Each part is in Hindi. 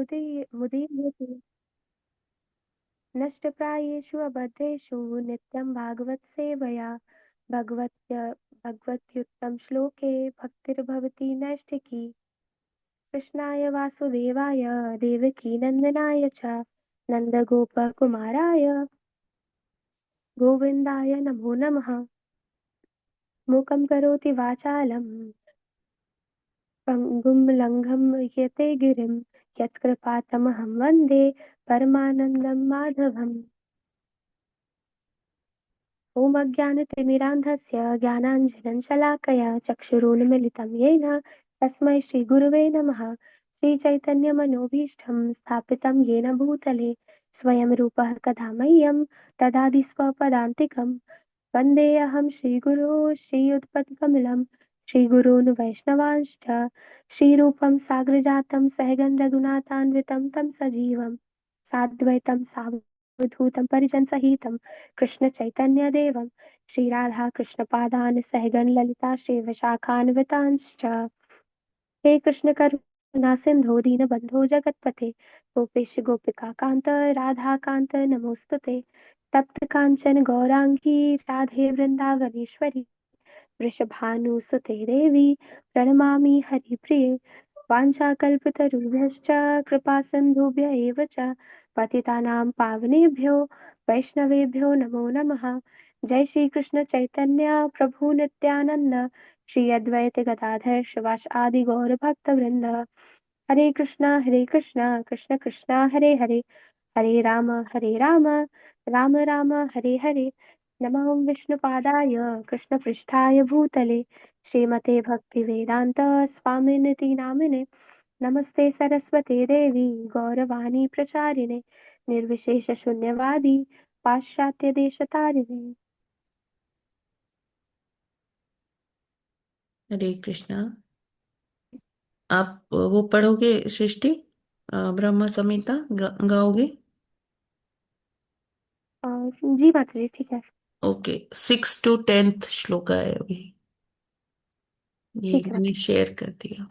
मुदीर्यते नष्टप्रायेषु अबद्धेषु नित्यं भागवतसेवया भगवत्य भगवत्युत्तमश्लोके भक्तिर्भवति नैष्ठिकी कृष्णाय वासुदेवाय देवकीनन्दनाय च नन्दगोपकुमाराय गोविन्दाय नमो नमः। मूकं करोति वाचालं पङ्गुं लङ्घयते गिरिं यत्कृपातमहं वन्दे परमानन्दं माधवम्। ॐ अज्ञानतिमिरान्धस्य ज्ञानाञ्जनं शलाकया चक्षुरुन्मिलितं येन तस्मै श्रीगुरुवे नमः। श्रीचैतन्यमनोभीष्टं स्थापितं येन भूतले स्वयं रूपः कदा मह्यं ददाति स्वपदान्तिकं। वन्देऽहं श्रीगुरो श्रीयुतपदकमलं श्रीगुरून् वैष्णवांश्च श्रीरूपं साग्रजातं सहगण रघुनाथान्वितं तं सजीवं साद्वैतं सावधूतं परिजनसहितं कृष्णचैतन्यदेवं श्रीराधाकृष्णपादान् सहगण ललिता श्रीविशाखान्वितांश्च हे कृष्ण करुणा सिन्धो दीनबन्धो जगत्पते गोपेश गोपिकान्त राधाकान्त नमोऽस्तुते तप्त काञ्चन गौराङ्गी राधे वृन्दावनेश्वरी वृषभानुसुते देवी प्रणमामि हरिप्रिये वाञ्छाकल्पतरुभ्यश्च कृपासिन्धुभ्य एव च पतितानां पावनेभ्यो वैष्णवेभ्यो नमो नमः। जय श्री कृष्ण चैतन्य प्रभु नित्यानंद श्री अद्वैत गदाधर शिवास आदि गौर भक्त वृंद हरे कृष्णा कृष्ण कृष्णा हरे हरे हरे राम राम राम हरे हरे नमः विष्णुपादाय कृष्णपृष्ठाय भूतले श्रीमते भक्तिवेदांत स्वामिनिति नामिने नमस्ते सरस्वते देवी गौरवाणी प्रचारिणे निर्विशेष शून्यवादी पाश्चात्य देशतारिणे। हरे कृष्णा। आप वो पढ़ोगे सृष्टि, ब्रह्म संहिता गाओगे? जी माता जी ठीक है। ओके, 6 to 10 श्लोक है अभी, ये ठीक है मैंने माता जी। शेयर कर दिया।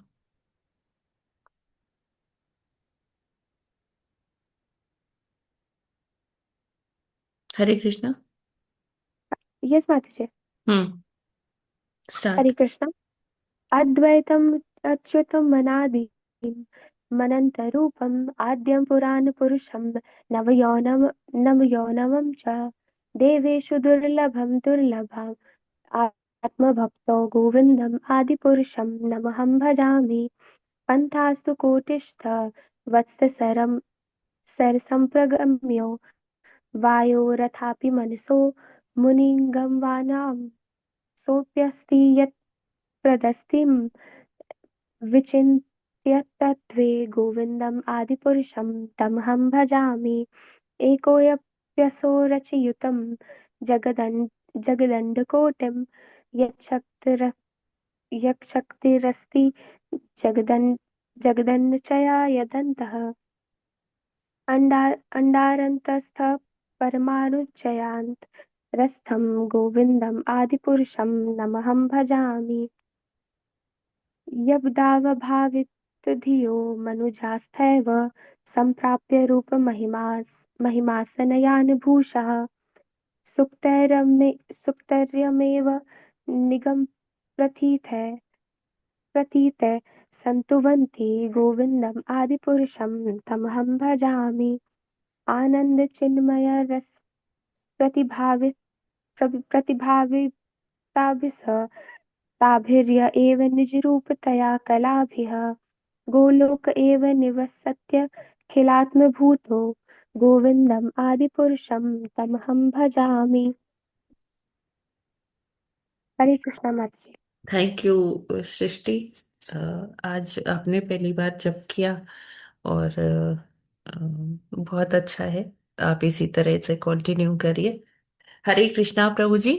हरे कृष्णा। यस माता जी। हरे स्टार्ट। कृष्णा। अद्वैतम् अच्युतम् अनादिम् मनन्तरूपम् आद्यं पुराणपुरुषं नवयौवनम् च देवेषु दुर्लभम् आत्मभक्तो गोविन्दम् आदिपुरुषं नमहं भजामि। पन्थास्तु कोटिस्थ वत्सरं सरसम्प्रगम्यो वायोरथापि मनसो मुनिगम्वानां सोऽप्यस्ति यत्प्रदस्तिं विचिन्त्य गोविन्दम् आदिपुरुषं तमहं भजामि। एकोऽप्यसो रचयितुं जगदण्डकोटिं यत्शक्तिरस्ति जगदन्नचया यदन्तः अण्डारन्तस्थः परमाणुचयान्त रस्थं गोविन्दम् आदिपुरुषं नमहं भजामि। यद्भावभावितधियो मनुजास्थैव सम्प्राप्य रूपमहिमासनयानभूषः सुक्तर्यमेव निगमप्रतीतैः सन्तुवन्ति गोविन्दम् आदिपुरुषं तमहं भजामि। आनन्दचिन्मयरस प्रतिभावि प्रतिभाविताभिः ताभिर्य एव निजरूपतया कलाभिः गोलोक एव निवसत्यखिलात्मभूतो गोविन्दम् आदिपुरुषं तमहं भजामि। हरे कृष्णा माता जी। थैंक यू सृष्टि। आज आपने पहली बार जप किया और बहुत अच्छा है। आप इसी तरह से कंटिन्यू करिए। हरे कृष्णा प्रभु जी।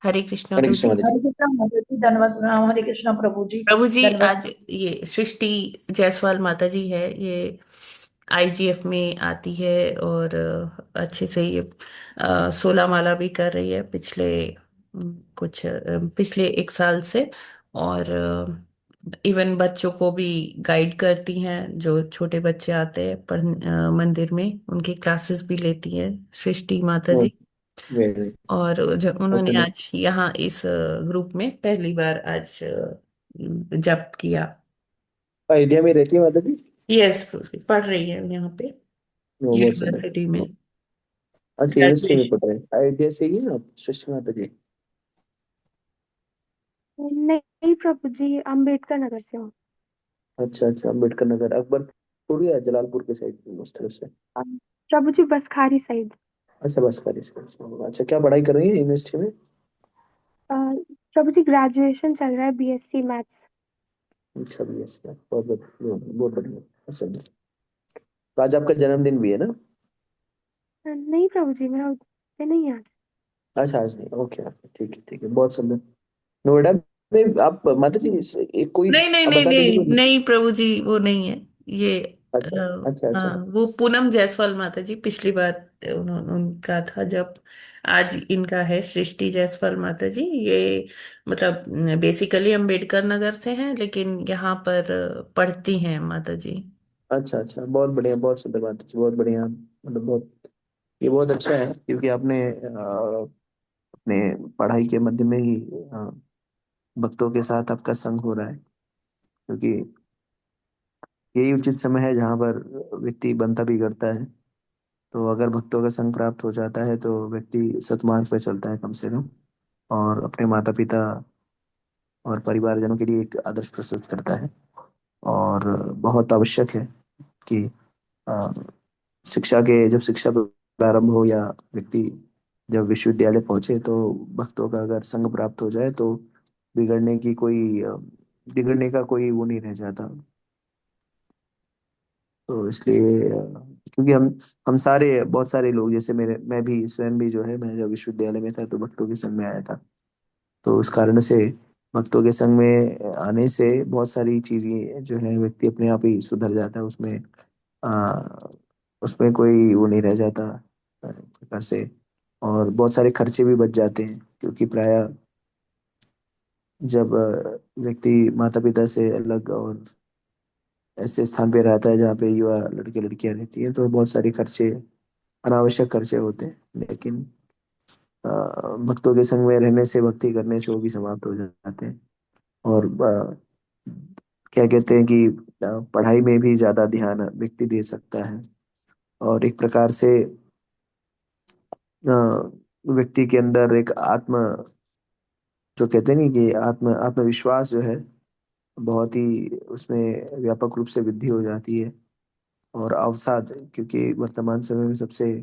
हरे कृष्णा हरे प्रभु कृष्ण जी। माता जी। हरे कृष्णा माता जी, धन्यवाद प्रणाम। हरे कृष्णा प्रभु जी, प्रभु जी, धन्यवाद। आज ये सृष्टि जायसवाल माता जी है, ये आईजीएफ में आती है और अच्छे से ये 16 माला भी कर रही है पिछले पिछले 1 साल से। और इवन बच्चों को भी गाइड करती हैं, जो छोटे बच्चे आते हैं मंदिर में उनकी क्लासेस भी लेती हैं सृष्टि माता जी। वेरी। और जो उन्होंने ओके। आज यहाँ इस ग्रुप में पहली बार आज जप किया। इंडिया में रहती है माता जी? यस, पढ़ रही है यहाँ पे वो बहुत सुंदर। यूनिवर्सिटी में अच्छा, यूनिवर्सिटी में ग्रेजुएशन। पढ़ रहे हैं, आइडिया से ही ना आप, सृष्टि माता जी? नहीं प्रभु जी, अंबेडकर नगर से हूँ। अच्छा अच्छा, अम्बेडकर नगर, अकबरपुर या जलालपुर के साइड, उस तरफ से? अ, प्रभु जी बसखारी साइड। अच्छा, बस खाली से। अच्छा, क्या पढ़ाई कर रही है यूनिवर्सिटी में? प्रभु जी ग्रेजुएशन चल रहा है, बीएससी मैथ्स। अच्छा, भी अच्छा, बहुत बहुत बहुत बढ़िया। अच्छा, तो आज आपका जन्मदिन भी है ना? नहीं प्रभु जी, मेरा उद्देश्य नहीं आज। अच्छा, आज नहीं, ओके ओके, ठीक है ठीक है, बहुत सुंदर। नोएडा में आप माता जी एक कोई, नहीं नहीं आप नहीं बता दीजिए नहीं कोई। नहीं प्रभु जी, वो नहीं है ये। अच्छा अच्छा अच्छा। हाँ, वो पूनम जायसवाल माता जी पिछली बार उनका था जब। आज इनका है सृष्टि जायसवाल माता जी। ये मतलब बेसिकली अंबेडकर नगर से हैं, लेकिन यहाँ पर पढ़ती हैं माता जी। अच्छा अच्छा, बहुत बढ़िया, बहुत सुंदर माता जी, बहुत बढ़िया, मतलब बहुत, ये बहुत अच्छा है क्योंकि आपने अपने पढ़ाई के मध्य में ही भक्तों के साथ आपका संग हो रहा है, क्योंकि यही उचित समय है जहाँ पर व्यक्ति बनता बिगड़ता है। तो अगर भक्तों का संग प्राप्त हो जाता है तो व्यक्ति सतमार्ग पर चलता है कम से कम, और अपने माता पिता और परिवारजनों के लिए एक आदर्श प्रस्तुत करता है। और बहुत आवश्यक है कि अ, जब शिक्षा प्रारंभ हो या व्यक्ति जब विश्वविद्यालय पहुंचे तो भक्तों का अगर संग प्राप्त हो जाए तो बिगड़ने की कोई बिगड़ने का कोई वो नहीं रह जाता। तो इसलिए क्योंकि हम सारे बहुत सारे लोग, जैसे मैं भी स्वयं भी जो है, मैं जब विश्वविद्यालय में था तो भक्तों के संग में आया था। तो उस कारण से भक्तों के संग में आने से बहुत सारी चीजें जो है व्यक्ति अपने आप ही सुधर जाता है उसमें। आ, उसमें कोई वो नहीं रह जाता प्रकार से। और बहुत सारे खर्चे भी बच जाते हैं, क्योंकि प्राय जब व्यक्ति माता पिता से अलग और ऐसे स्थान पे रहता है जहाँ पे युवा लड़के लड़कियां रहती हैं, तो बहुत सारे खर्चे, अनावश्यक खर्चे होते हैं। लेकिन भक्तों के संग में रहने से, भक्ति करने से वो भी समाप्त हो जाते हैं। और क्या कहते हैं कि पढ़ाई में भी ज्यादा ध्यान व्यक्ति दे सकता है। और एक प्रकार से व्यक्ति के अंदर एक आत्म, जो कहते हैं नहीं कि आत्मविश्वास जो है, बहुत ही उसमें व्यापक रूप से वृद्धि हो जाती है। और अवसाद, क्योंकि वर्तमान समय में सबसे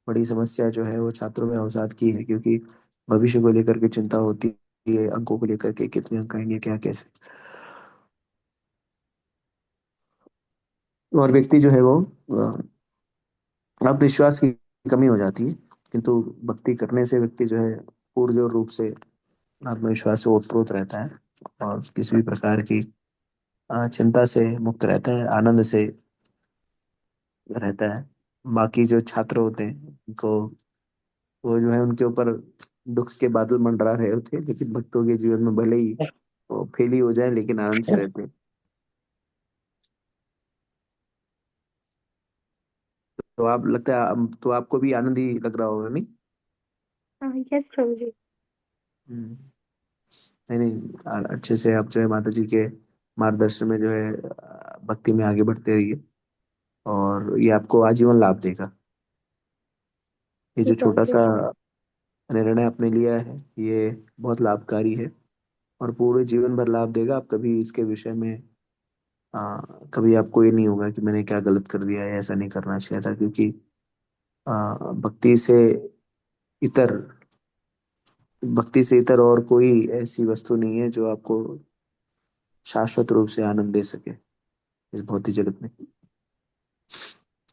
बड़ी समस्या जो है वो छात्रों में अवसाद की है, क्योंकि भविष्य को लेकर के चिंता होती है, अंकों को लेकर के कितने अंक आएंगे, क्या कैसे। और व्यक्ति जो है वो आत्मविश्वास की कमी हो जाती है। किंतु भक्ति करने से व्यक्ति जो है पूर्ण रूप से आत्मविश्वास से ओतप्रोत रहता है, और किसी भी प्रकार की चिंता से मुक्त रहता है, आनंद से रहता है। बाकी जो छात्र होते हैं उनको, वो जो है उनके ऊपर दुख के बादल मंडरा रहे होते हैं, लेकिन भक्तों के जीवन में भले ही वो फेल ही हो जाए लेकिन आनंद से रहते हैं। तो आप लगता है तो आपको भी आनंद ही लग रहा होगा, नहीं? हाँ यस प्रभु जी। हम्म। नहीं नहीं, अच्छे से आप जो है माता जी के मार्गदर्शन में जो है भक्ति में आगे बढ़ते रहिए, और ये आपको आजीवन लाभ देगा। ये जी जो प्रभु छोटा जी। सा निर्णय आपने लिया है, ये बहुत लाभकारी है, और पूरे जीवन भर लाभ देगा। आप कभी इसके विषय में कभी आपको ये नहीं होगा कि मैंने क्या गलत कर दिया है, ऐसा नहीं करना चाहिए था, क्योंकि भक्ति से इतर भक्ति से इतर और कोई ऐसी वस्तु नहीं है जो आपको शाश्वत रूप से आनंद दे सके इस भौतिक जगत में।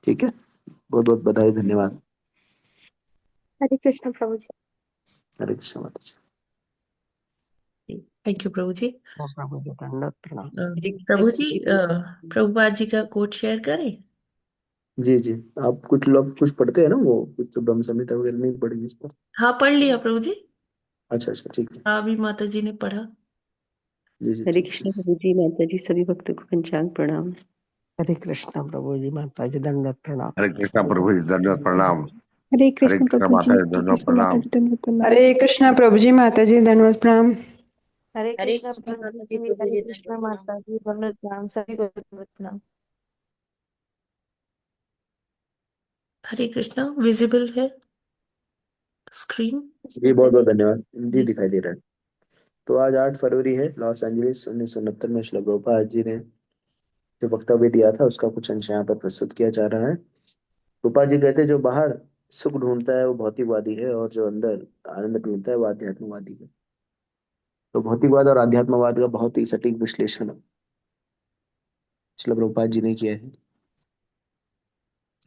ठीक है, बहुत बहुत बधाई, धन्यवाद। हरे कृष्ण प्रभु जी। हरे कृष्ण माता जी। थैंक यू प्रभु जी। प्रभु जी दंडवत प्रणाम। प्रभु जी, प्रभुपाद जी का कोट शेयर करें। जी जी, आप कुछ लोग कुछ पढ़ते हैं ना, वो कुछ तो ब्रह्म संहिता वगैरह नहीं पढ़ेंगे इस पर? हाँ, पढ़ लिया प्रभु जी। अच्छा अच्छा, ठीक है। हाँ, अभी माता जी ने पढ़ा। जी जी हरे जी। कृष्ण प्रभु जी, माता जी, सभी भक्तों को पंचांग प्रणाम। हरे कृष्णा प्रभु जी, माता जी दंडवत प्रणाम। हरे कृष्णा प्रभु जी दंडवत प्रणाम। हरे हरे कृष्ण कृष्णा प्रभु जी, माता जी हरे दंडवत कृष्ण माता प्रणाम। जी दंडवत प्रणाम। हरे कृष्णा प्रभु जी, माता जी दंडवत प्रणाम। हरे हरे कृष्णा कृष्ण प्रभु माता जी, जी, प्रभु हरे जी कृष्णा दंडवत प्रणाम। माता जी दंडवत प्रणाम, सभी को दंडवत प्रणाम। हरे कृष्णा विजिबल है स्क्रीन? जी बहुत बहुत धन्यवाद जी, जी। दिखाई दे रहा है। तो आज 8 फरवरी है, लॉस एंजलिस 1969 में श्रील प्रभुपाद जी ने जो वक्तव्य दिया था उसका कुछ अंश यहाँ पर प्रस्तुत किया जा रहा है। प्रभुपाद जी कहते हैं जो बाहर सुख ढूंढता है वो भौतिकवादी है, और जो अंदर आनंद ढूंढता है वो आध्यात्मवादी है। तो भौतिकवाद और आध्यात्मवाद का बहुत ही सटीक विश्लेषण श्रील प्रभुपाद जी ने किया है।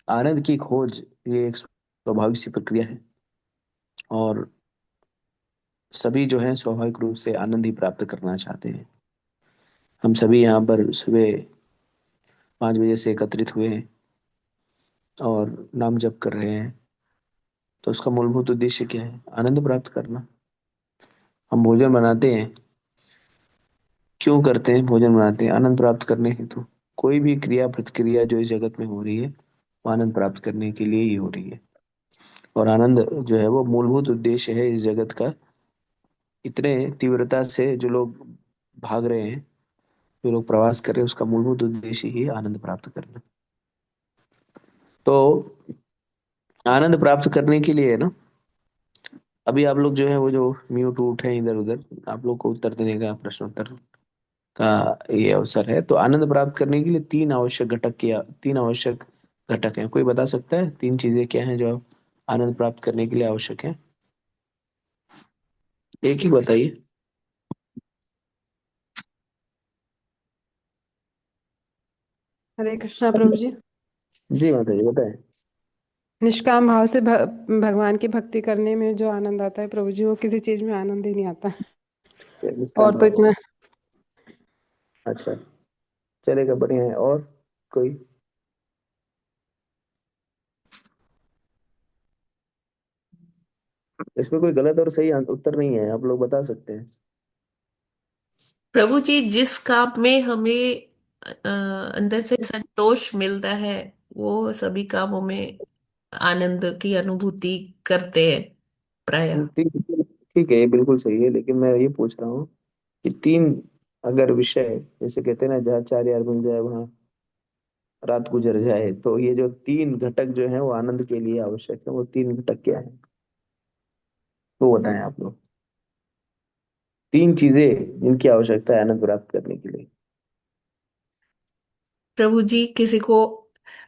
आनंद की खोज ये एक स्वाभाविक सी प्रक्रिया है, और सभी जो है स्वाभाविक रूप से आनंद ही प्राप्त करना चाहते हैं। हम सभी यहाँ पर सुबह 5 बजे से एकत्रित हुए हैं और नाम जप कर रहे हैं। तो उसका मूलभूत उद्देश्य क्या है? आनंद प्राप्त करना। हम भोजन बनाते हैं, क्यों करते हैं? भोजन बनाते हैं आनंद प्राप्त करने हेतु। कोई भी क्रिया प्रतिक्रिया जो इस जगत में हो रही है वो आनंद प्राप्त करने के लिए ही हो रही है। और आनंद जो है वो मूलभूत उद्देश्य है इस जगत का। इतने तीव्रता से जो लोग भाग रहे हैं, जो लोग प्रवास कर रहे हैं, उसका मूलभूत उद्देश्य ही आनंद प्राप्त करना। तो आनंद प्राप्त करने के लिए ना, अभी आप लोग जो है वो जो म्यूट वूट है इधर उधर, आप लोग को उत्तर देने का, प्रश्न उत्तर का ये अवसर है। तो आनंद प्राप्त करने के लिए तीन आवश्यक घटक हैं। कोई बता सकता है 3 चीजें क्या हैं जो आनंद प्राप्त करने के लिए आवश्यक है? एक ही बताइए। हरे कृष्णा प्रभु जी। जी माता जी बताएं। निष्काम भाव से भगवान की भक्ति करने में जो आनंद आता है प्रभु जी, वो किसी चीज में आनंद ही नहीं आता। निष्काम और तो भाव से। इतना अच्छा, चलेगा, बढ़िया है। और कोई? इसमें कोई गलत और सही उत्तर नहीं है, आप लोग बता सकते हैं। प्रभु जी, जिस काम में हमें अंदर से संतोष मिलता है वो सभी कामों में आनंद की अनुभूति करते हैं प्रायः। ठीक ठीक है, ये बिल्कुल सही है, लेकिन मैं ये पूछ रहा हूँ कि तीन अगर विषय, जैसे कहते हैं ना, जहाँ 4 यार मिल जाए वहाँ रात गुजर जाए, तो ये जो 3 घटक जो है वो आनंद के लिए आवश्यक है, वो 3 घटक क्या है वो बताएं आप लोग। 3 चीजें जिनकी आवश्यकता है आनंद प्राप्त करने के लिए। प्रभु जी, किसी को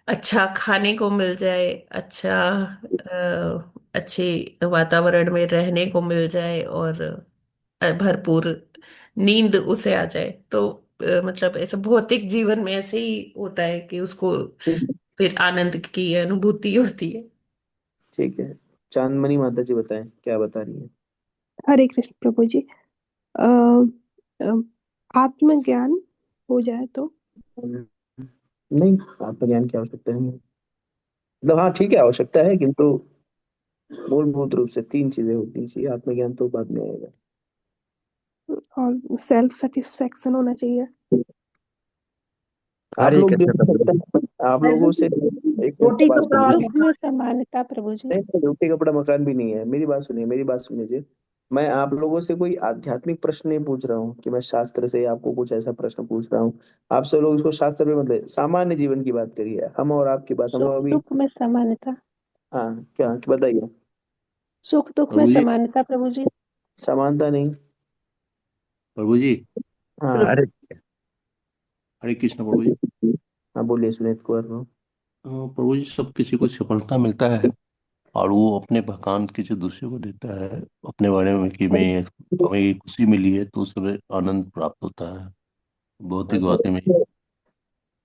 अच्छा खाने को मिल जाए, अच्छा अच्छे वातावरण में रहने को मिल जाए, और भरपूर नींद उसे आ जाए, तो मतलब ऐसा भौतिक जीवन में ऐसे ही होता है कि उसको फिर आनंद की अनुभूति होती है। ठीक है, चांदमणि माता जी बताएं क्या बता रही है। हरे कृष्ण प्रभु जी। अ, अ, आत्मज्ञान हो जाए तो। नहीं, आत्मज्ञान की आवश्यकता है नहीं। मतलब हाँ ठीक है, आवश्यकता है, किंतु मूलभूत रूप से 3 चीजें होती चाहिए, आत्मज्ञान तो बाद में आएगा। और सेल्फ सेटिस्फेक्शन होना चाहिए। आप हरे लोग जो कृष्ण प्रभु जी। आप लोगों से एक मिनट रोटी बात कपड़ा और सुनिए। सुख में समानता प्रभु जी। नहीं, रोटी कपड़ा मकान भी नहीं है। मेरी बात सुनिए, मेरी बात सुनिए। मैं आप लोगों से कोई आध्यात्मिक प्रश्न नहीं पूछ रहा हूँ कि मैं शास्त्र से आपको कुछ ऐसा प्रश्न पूछ रहा हूँ। आप सब लोग इसको शास्त्र में मतलब सामान्य जीवन की बात करिए, हम और आपकी बात, हम सुख लोग अभी। दुख में समानता। हाँ क्या बताइए। सुख दुख में प्रभु जी, समानता प्रभु जी। समानता नहीं। प्रभु जी, हाँ। हरे हरे कृष्ण प्रभु जी। हाँ बोलिए, सुनीत कुमार को। प्रभु जी, सब किसी को सफलता मिलता है और वो अपने भकांत किसी दूसरे को देता है अपने बारे में कि मैं हमें ये खुशी मिली है, तो उसमें आनंद प्राप्त होता है भौतिक अच्छा, बातें में।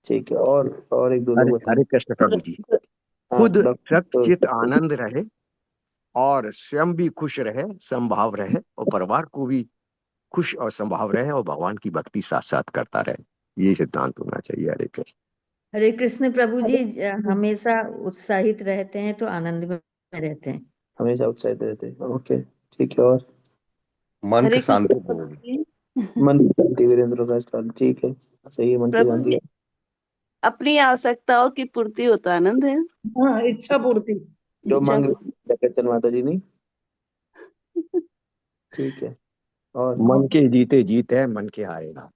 ठीक है। और एक दो हरे लोग बताएं। हरे कृष्ण प्रभु जी। हाँ खुद डॉक्टर। सचित आनंद रहे और स्वयं भी खुश रहे, समभाव रहे, और परिवार को भी खुश और समभाव रहे, और भगवान की भक्ति साथ साथ करता रहे। ये सिद्धांत होना चाहिए। हरे कृष्ण। हरे कृष्ण प्रभु जी, हमेशा उत्साहित रहते हैं तो आनंद में रहते हैं। हमेशा उत्साहित रहते हैं, ओके। ठीक है। और मन की हरे कृष्ण शांति प्रभु प्रभु जी। जी, मन की शांति, वीरेंद्र का स्थान, ठीक है, सही है, मन की प्रभु शांति। जी, अपनी आवश्यकताओं की पूर्ति हो तो आनंद है। हाँ, इच्छा पूर्ति। जो इच्छा मांग पूर्ति। चंद माता जी नहीं, ठीक है। और मन के जीते जीत है, मन के हारेगा।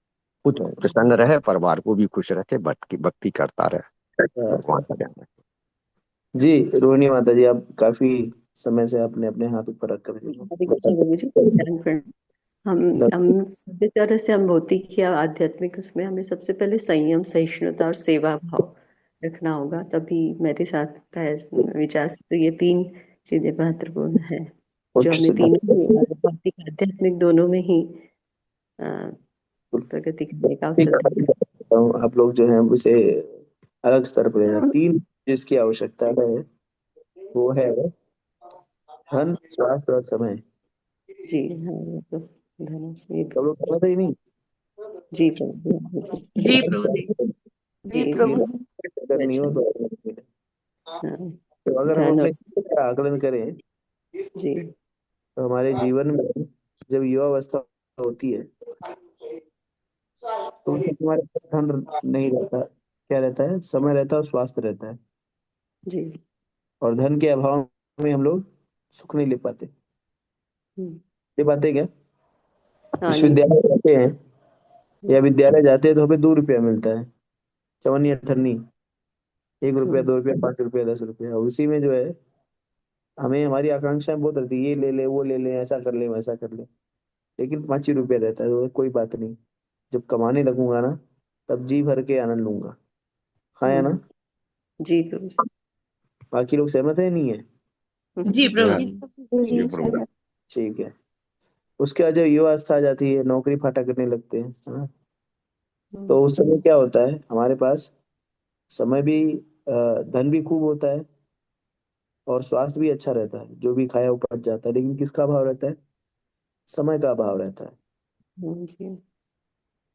खुद प्रसन्न रहे, परिवार को भी खुश रखे, भक्ति भक्ति करता रहे, भगवान का ध्यान रखे। जी, रोहिणी माता जी, आप काफी समय से आपने अपने हाथ ऊपर रख कर हरे कृष्ण प्रभु जी, पंचांग प्रण। हम सभ्य तरह से हम भौतिक या आध्यात्मिक उसमें हमें सबसे पहले संयम, सहिष्णुता और सेवा भाव रखना होगा, तभी मेरे साथ का विचार से तो ये तीन चीजें महत्वपूर्ण है, जो उच्च हमें सिद्धांत। तीनों में भौतिक आध्यात्मिक दोनों में ही अ, प्रगति करने का अवसर देते आप लोग जो है उसे अलग स्तर पर ले जाए। तीन जिसकी आवश्यकता है वो है धन, स्वास्थ्य और समय। हैं। जी हाँ, वो तो धन्यवाद। सब लोग समझते ही नहीं। जी प्रभु जी प्रभु जी। जी जी जी प्रभु जी। करनी अच्छा। हो तो हाँ, तो अगर हम धन अपने और जीवन का आकलन करें जी तो हमारे जीवन में जब युवा अवस्था होती है तो उस समय हमारे पास धन नहीं रहता, क्या रहता है, समय रहता है और स्वास्थ्य रहता है। जी। और धन के अभाव में हम लोग सुख नहीं ले पाते। हम्म, ले पाते क्या? हाँ नहीं। विश्वविद्यालय जाते हैं या विद्यालय जाते हैं तो हमें 2 रुपया मिलता है, चवन्नी अठन्नी, 1 रुपया, हम्म, 2 रुपया, 5 रुपया, 10 रुपया। और उसी में जो है हमें हमारी आकांक्षाएं बहुत रहती है, ये ले ले, वो ले ले, ऐसा कर ले, वैसा कर ले। लेकिन 5 ही रुपया रहता है तो कोई बात नहीं, जब कमाने लगूंगा ना तब जी भर के आनंद लूंगा। खाया ना? हम्म, जी प्रभु जी। बाकी लोग सहमत है नहीं है? जी प्रभु हाँ, जी। जी प्रभु। ठीक है। उसके बाद जब युवा अवस्था आ जाती है, नौकरी फाटा करने लगते हैं, हाँ, तो हम्म, उस समय क्या होता है, हमारे पास समय भी, धन भी खूब होता है और स्वास्थ्य भी अच्छा रहता है, जो भी खाया वो पच जाता है। लेकिन किसका अभाव रहता है? समय का अभाव रहता है। जी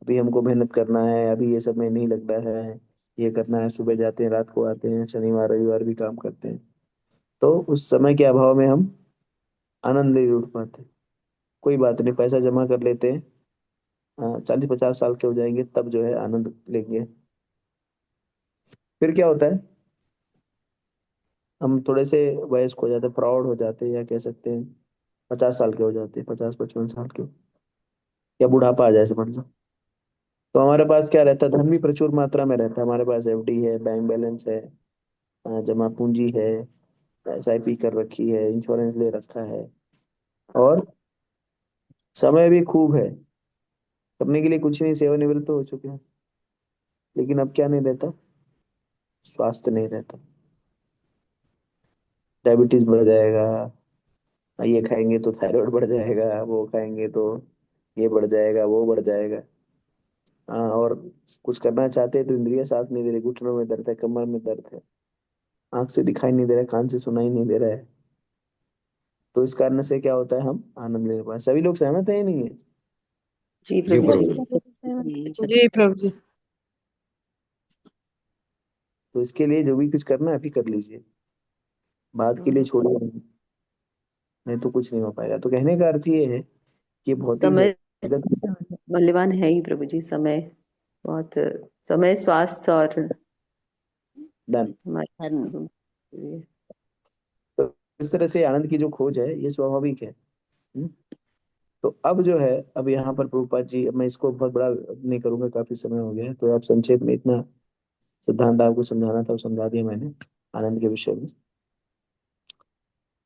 अभी हमको मेहनत करना है, अभी ये सब में नहीं लग रहा है, ये करना है, सुबह जाते हैं रात को आते हैं, शनिवार रविवार भी काम करते हैं, तो उस समय के अभाव में हम आनंद नहीं लूट पाते। कोई बात नहीं, पैसा जमा कर लेते हैं, 40-50 साल के हो जाएंगे तब जो है आनंद लेंगे। फिर क्या होता है, हम थोड़े से वयस्क हो जाते हैं, प्रौढ़ हो जाते हैं, या कह सकते हैं 50 साल के हो जाते हैं, 50-55 साल के, या बुढ़ापा आ जाए समझ लो। तो हमारे पास क्या रहता है, धन भी प्रचुर मात्रा में रहता है, हमारे पास एफडी है, बैंक बैलेंस है, जमा पूंजी है, एसआईपी कर रखी है, इंश्योरेंस ले रखा है, और समय भी खूब है, करने के लिए कुछ नहीं, सेवानिवृत्त हो चुके हैं। लेकिन अब क्या नहीं रहता, स्वास्थ्य नहीं रहता। डायबिटीज बढ़ जाएगा, ये खाएंगे तो थायराइड बढ़ जाएगा, वो खाएंगे तो ये बढ़ जाएगा, वो बढ़ जाएगा। हाँ, और कुछ करना चाहते हैं तो इंद्रिय साथ नहीं दे रही, घुटनों में दर्द है, कमर में दर्द है, आंख से दिखाई नहीं दे रहा है, कान से सुनाई नहीं दे रहा है। तो इस कारण से क्या होता है, हम आनंद ले पाए। सभी लोग सहमत है या नहीं है? जी जी प्रभु जी। प्रभु। जी प्रभु जी। तो इसके लिए जो भी कुछ करना है अभी कर लीजिए, बाद के लिए छोड़िए नहीं, नहीं तो कुछ नहीं हो पाएगा। तो कहने का अर्थ ये है कि भौतिक समय जगत मूल्यवान है ही प्रभु जी, समय बहुत। समय, स्वास्थ्य और धन, हमारे तो इस तरह से आनंद की जो खोज है ये स्वाभाविक है। हम्म? तो अब जो है, अब यहाँ पर प्रभुपाद जी, अब मैं इसको बहुत बड़ा नहीं करूंगा, काफी समय हो गया है, तो आप संक्षेप में इतना सिद्धांत आपको समझाना था वो समझा दिया मैंने आनंद के विषय में।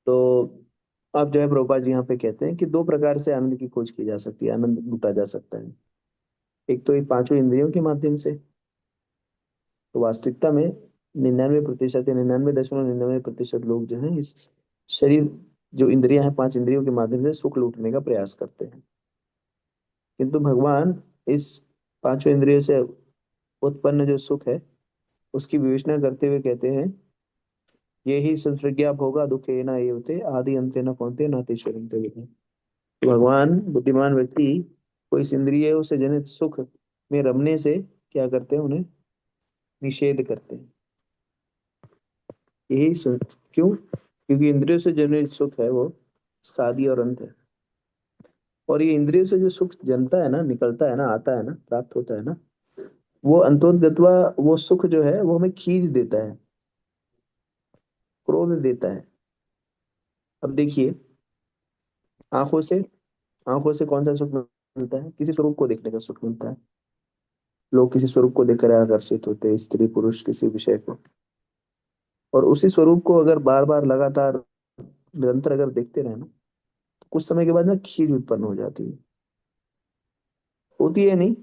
तो अब जो है प्रभुपाद जी यहाँ पे कहते हैं कि 2 प्रकार से आनंद की खोज की जा सकती है, आनंद लूटा जा सकता है। एक तो ये पांचों इंद्रियों के माध्यम से। तो वास्तविकता में 99% या 99.99% लोग जो है इस शरीर, जो इंद्रियां हैं, 5 इंद्रियों के माध्यम से सुख लूटने का प्रयास करते हैं। किंतु भगवान इस 5 इंद्रियों से उत्पन्न जो सुख है उसकी विवेचना करते हुए कहते हैं, ये ही संस्प्रज्ञा भोगा दुखे न एवते आदि अंते न कौन्ते नातीश्वरन्ते विदुः। भगवान, बुद्धिमान व्यक्ति को इस इंद्रियों से जनित सुख में रमने से क्या करते हैं, उन्हें निषेध करते हैं। क्यों? क्योंकि इंद्रियों से जनित सुख है वो उसका आदि और अंत है। और ये इंद्रियों से जो सुख जनता है ना, निकलता है ना, आता है ना, प्राप्त होता है ना, वो अंतोगत्वा वो सुख जो है वो हमें खींच देता है, क्रोध देता है। अब देखिए, आंखों से आंखों से कौन सा सुख मिलता है? किसी स्वरूप को देखने का सुख मिलता है। लोग किसी स्वरूप को देखकर आकर्षित होते हैं, स्त्री पुरुष किसी विषय को, और उसी स्वरूप को अगर बार बार लगातार निरंतर अगर देखते रहे ना, तो कुछ समय के बाद ना खीज उत्पन्न हो जाती है। होती है नहीं?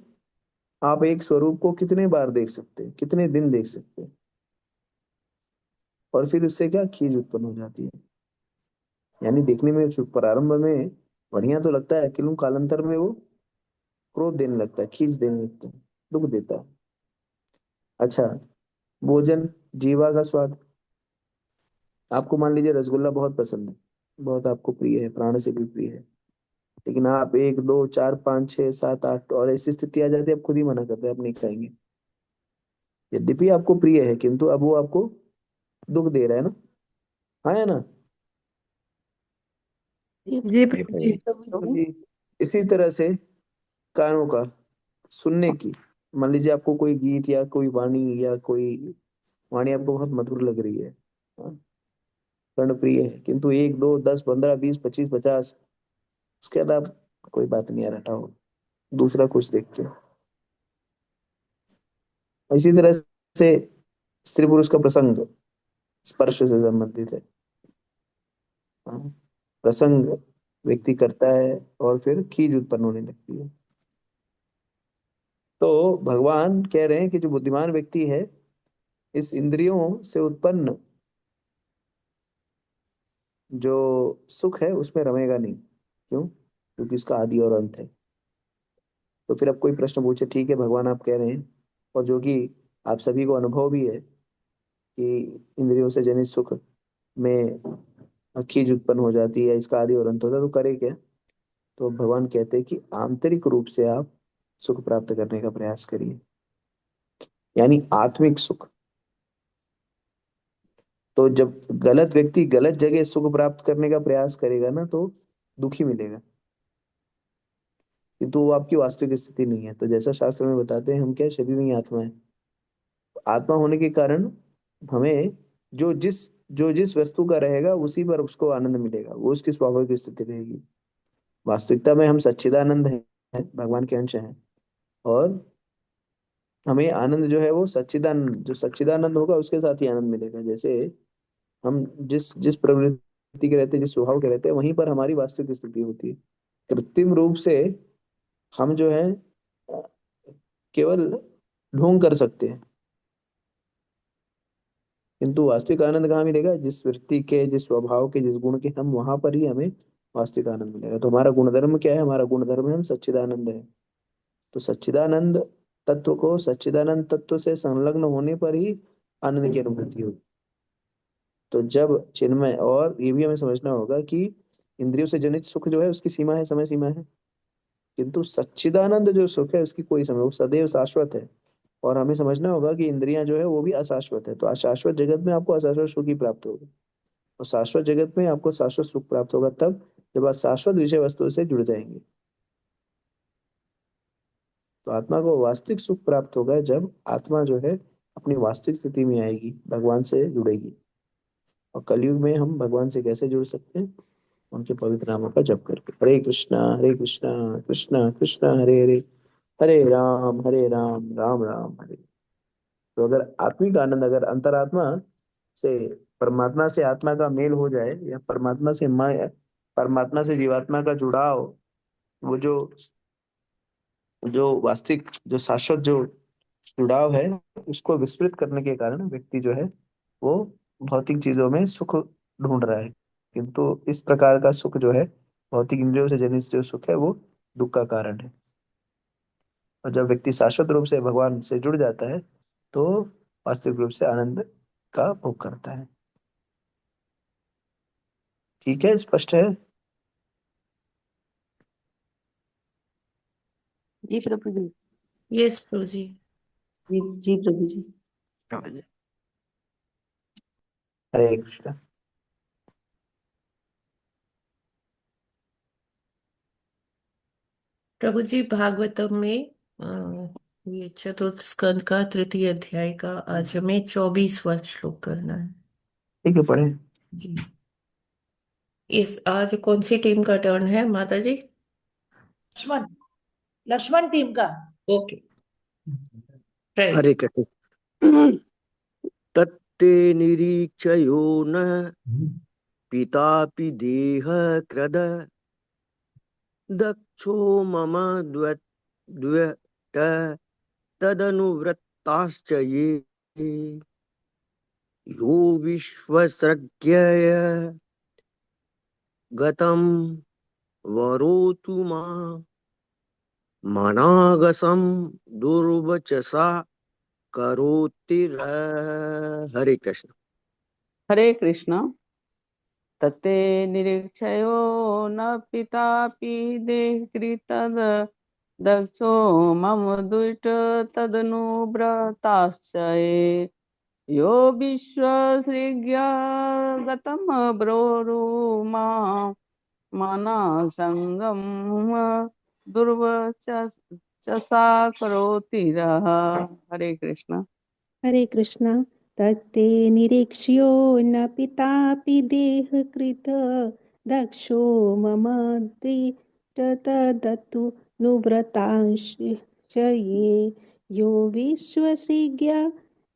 आप एक स्वरूप को कितने बार देख सकते हैं, कितने दिन देख सकते हैं, और फिर उससे क्या खीज उत्पन्न हो जाती है। यानी देखने में प्रारंभ में बढ़िया तो लगता है, किंतु कालांतर में वो क्रोध देने लगता है, खींच देने लगता है, दुख देता है। अच्छा, भोजन, जीवा का स्वाद। आपको मान लीजिए रसगुल्ला बहुत पसंद है, बहुत आपको प्रिय है, प्राण से भी प्रिय है, लेकिन आप एक दो चार पाँच छह सात आठ और ऐसी स्थिति आ जाती है, आप खुद ही मना करते हैं, आप नहीं खाएंगे। यद्यपि आपको प्रिय है, किंतु अब वो आपको दुख दे रहा है ना। हाँ, है ना? जी जी प्रभु जी। प्रभु। तो जी, इसी तरह से कानों का सुनने की, मान लीजिए आपको कोई गीत या कोई वाणी या कोई वाणी आपको बहुत मधुर लग रही है, हाँ, कर्ण प्रिय है, किंतु एक दो 10 15 20 25 50, उसके बाद आप कोई बात नहीं यार, हटाओ, दूसरा कुछ देखते हो। इसी तरह से स्त्री पुरुष का प्रसंग स्पर्श से संबंधित है, हाँ, प्रसंग व्यक्ति करता है और फिर खीज उत्पन्न होने लगती है। तो भगवान कह रहे हैं कि जो बुद्धिमान व्यक्ति है, इस इंद्रियों से उत्पन्न जो सुख है उसमें रमेगा नहीं। क्यों? क्योंकि इसका आदि और अंत है। तो फिर अब कोई प्रश्न पूछे, ठीक है भगवान आप कह रहे हैं, और जो कि आप सभी को अनुभव भी है कि इंद्रियों से जनित सुख में खीज उत्पन्न हो जाती है, इसका आदि और अंत होता है, तो करे क्या? तो भगवान कहते हैं कि आंतरिक रूप से आप सुख प्राप्त करने का प्रयास करिए, यानी आत्मिक सुख। तो जब गलत व्यक्ति गलत जगह सुख प्राप्त करने का प्रयास करेगा ना, तो दुखी मिलेगा, किंतु वो आपकी वास्तविक स्थिति नहीं है। तो जैसा शास्त्र में बताते हैं, हम क्या शरीर में ही आत्मा है। आत्मा होने के कारण हमें जो जिस वस्तु का रहेगा उसी पर उसको आनंद मिलेगा, वो उसकी स्वाभाविक स्थिति रहेगी। वास्तविकता में हम सच्चिदानंद हैं, भगवान के अंश हैं, और हमें आनंद जो है वो सच्चिदानंद, जो सच्चिदानंद होगा उसके साथ ही आनंद मिलेगा। जैसे हम जिस जिस प्रवृत्ति के रहते हैं, जिस स्वभाव के रहते हैं, वहीं पर हमारी वास्तविक स्थिति होती है। कृत्रिम रूप से हम जो है केवल ढोंग कर सकते हैं, किंतु वास्तविक आनंद कहाँ मिलेगा? जिस वृत्ति के, जिस स्वभाव के, जिस गुण के हम, वहां पर ही हमें वास्तविक आनंद मिलेगा। तो हमारा गुणधर्म क्या है? हमारा गुणधर्म है हम सच्चिदानंद है। तो सच्चिदानंद तत्व को, सच्चिदानंद तत्व से संलग्न होने पर ही आनंद की अनुभूति होगी। तो जब चिन्मय, और ये भी हमें समझना होगा कि इंद्रियों से जनित सुख जो है उसकी सीमा है, समय सीमा है, किंतु सच्चिदानंद जो सुख है उसकी कोई समय, वो सदैव शाश्वत है। और हमें समझना होगा कि इंद्रियां जो है वो भी अशाश्वत है। तो अशाश्वत जगत में आपको अशाश्वत सुख ही प्राप्त होगा, और शाश्वत जगत में आपको शाश्वत सुख प्राप्त होगा तब जब आप शाश्वत विषय वस्तु से जुड़ जाएंगे। तो आत्मा को वास्तविक सुख प्राप्त होगा जब आत्मा जो है अपनी वास्तविक स्थिति में आएगी, भगवान से जुड़ेगी। और कलयुग में हम भगवान से कैसे जुड़ सकते हैं? उनके पवित्र नामों का जप करके। हरे कृष्णा कृष्णा कृष्णा हरे हरे, हरे राम राम राम हरे। तो अगर आत्मिक आनंद, अगर अंतरात्मा से परमात्मा से आत्मा का मेल हो जाए, या परमात्मा से जीवात्मा का जुड़ाव, वो जो जो वास्तविक, जो शाश्वत जो जुड़ाव है, उसको विस्मृत करने के कारण व्यक्ति जो है वो भौतिक चीजों में सुख ढूंढ रहा है। किंतु इस प्रकार का सुख जो है, भौतिक इंद्रियों से जनित जो सुख है, वो दुख का कारण है। और जब व्यक्ति शाश्वत रूप से भगवान से जुड़ जाता है, तो वास्तविक रूप से आनंद का भोग करता है। ठीक है, स्पष्ट है? जी प्रभु जी। यस प्रभु जी। जी जी प्रभु जी। हरे कृष्ण। प्रभु जी, भागवतम में ये चतुर्थ स्कंद का तृतीय अध्याय का आज हमें 24वां श्लोक करना है। ठीक है, पढ़े। जी, इस आज कौन सी टीम का टर्न है माता जी? लक्ष्मण, लक्ष्मण टीम का। Okay, right. हरे कृष्ण। तत्ते निरीक्षयो न पितापि देह क्रद दक्षो मम द्व्यत तदनुवृत्ताश्च ये यो विश्वसृज्ञय गतं वरोतु मनागसं दुर्वचसा करोतिर्। हरे कृष्ण। हरे कृष्ण। तते निरीक्षयो न पितापि देहकृतद् दक्षो मम दुष्ट तदनुव्रताश्च ये यो विश्वसृज्ञ गतं ब्रोरुमा मना संगम दुर्वचसा करोतिरः। हरे कृष्ण। हरे कृष्ण। तत्ते निरीक्ष्यो न पितापि देहकृत दक्षो मम दृष्टतदतु नुव्रतांश्च ये यो विश्वसृज्ञ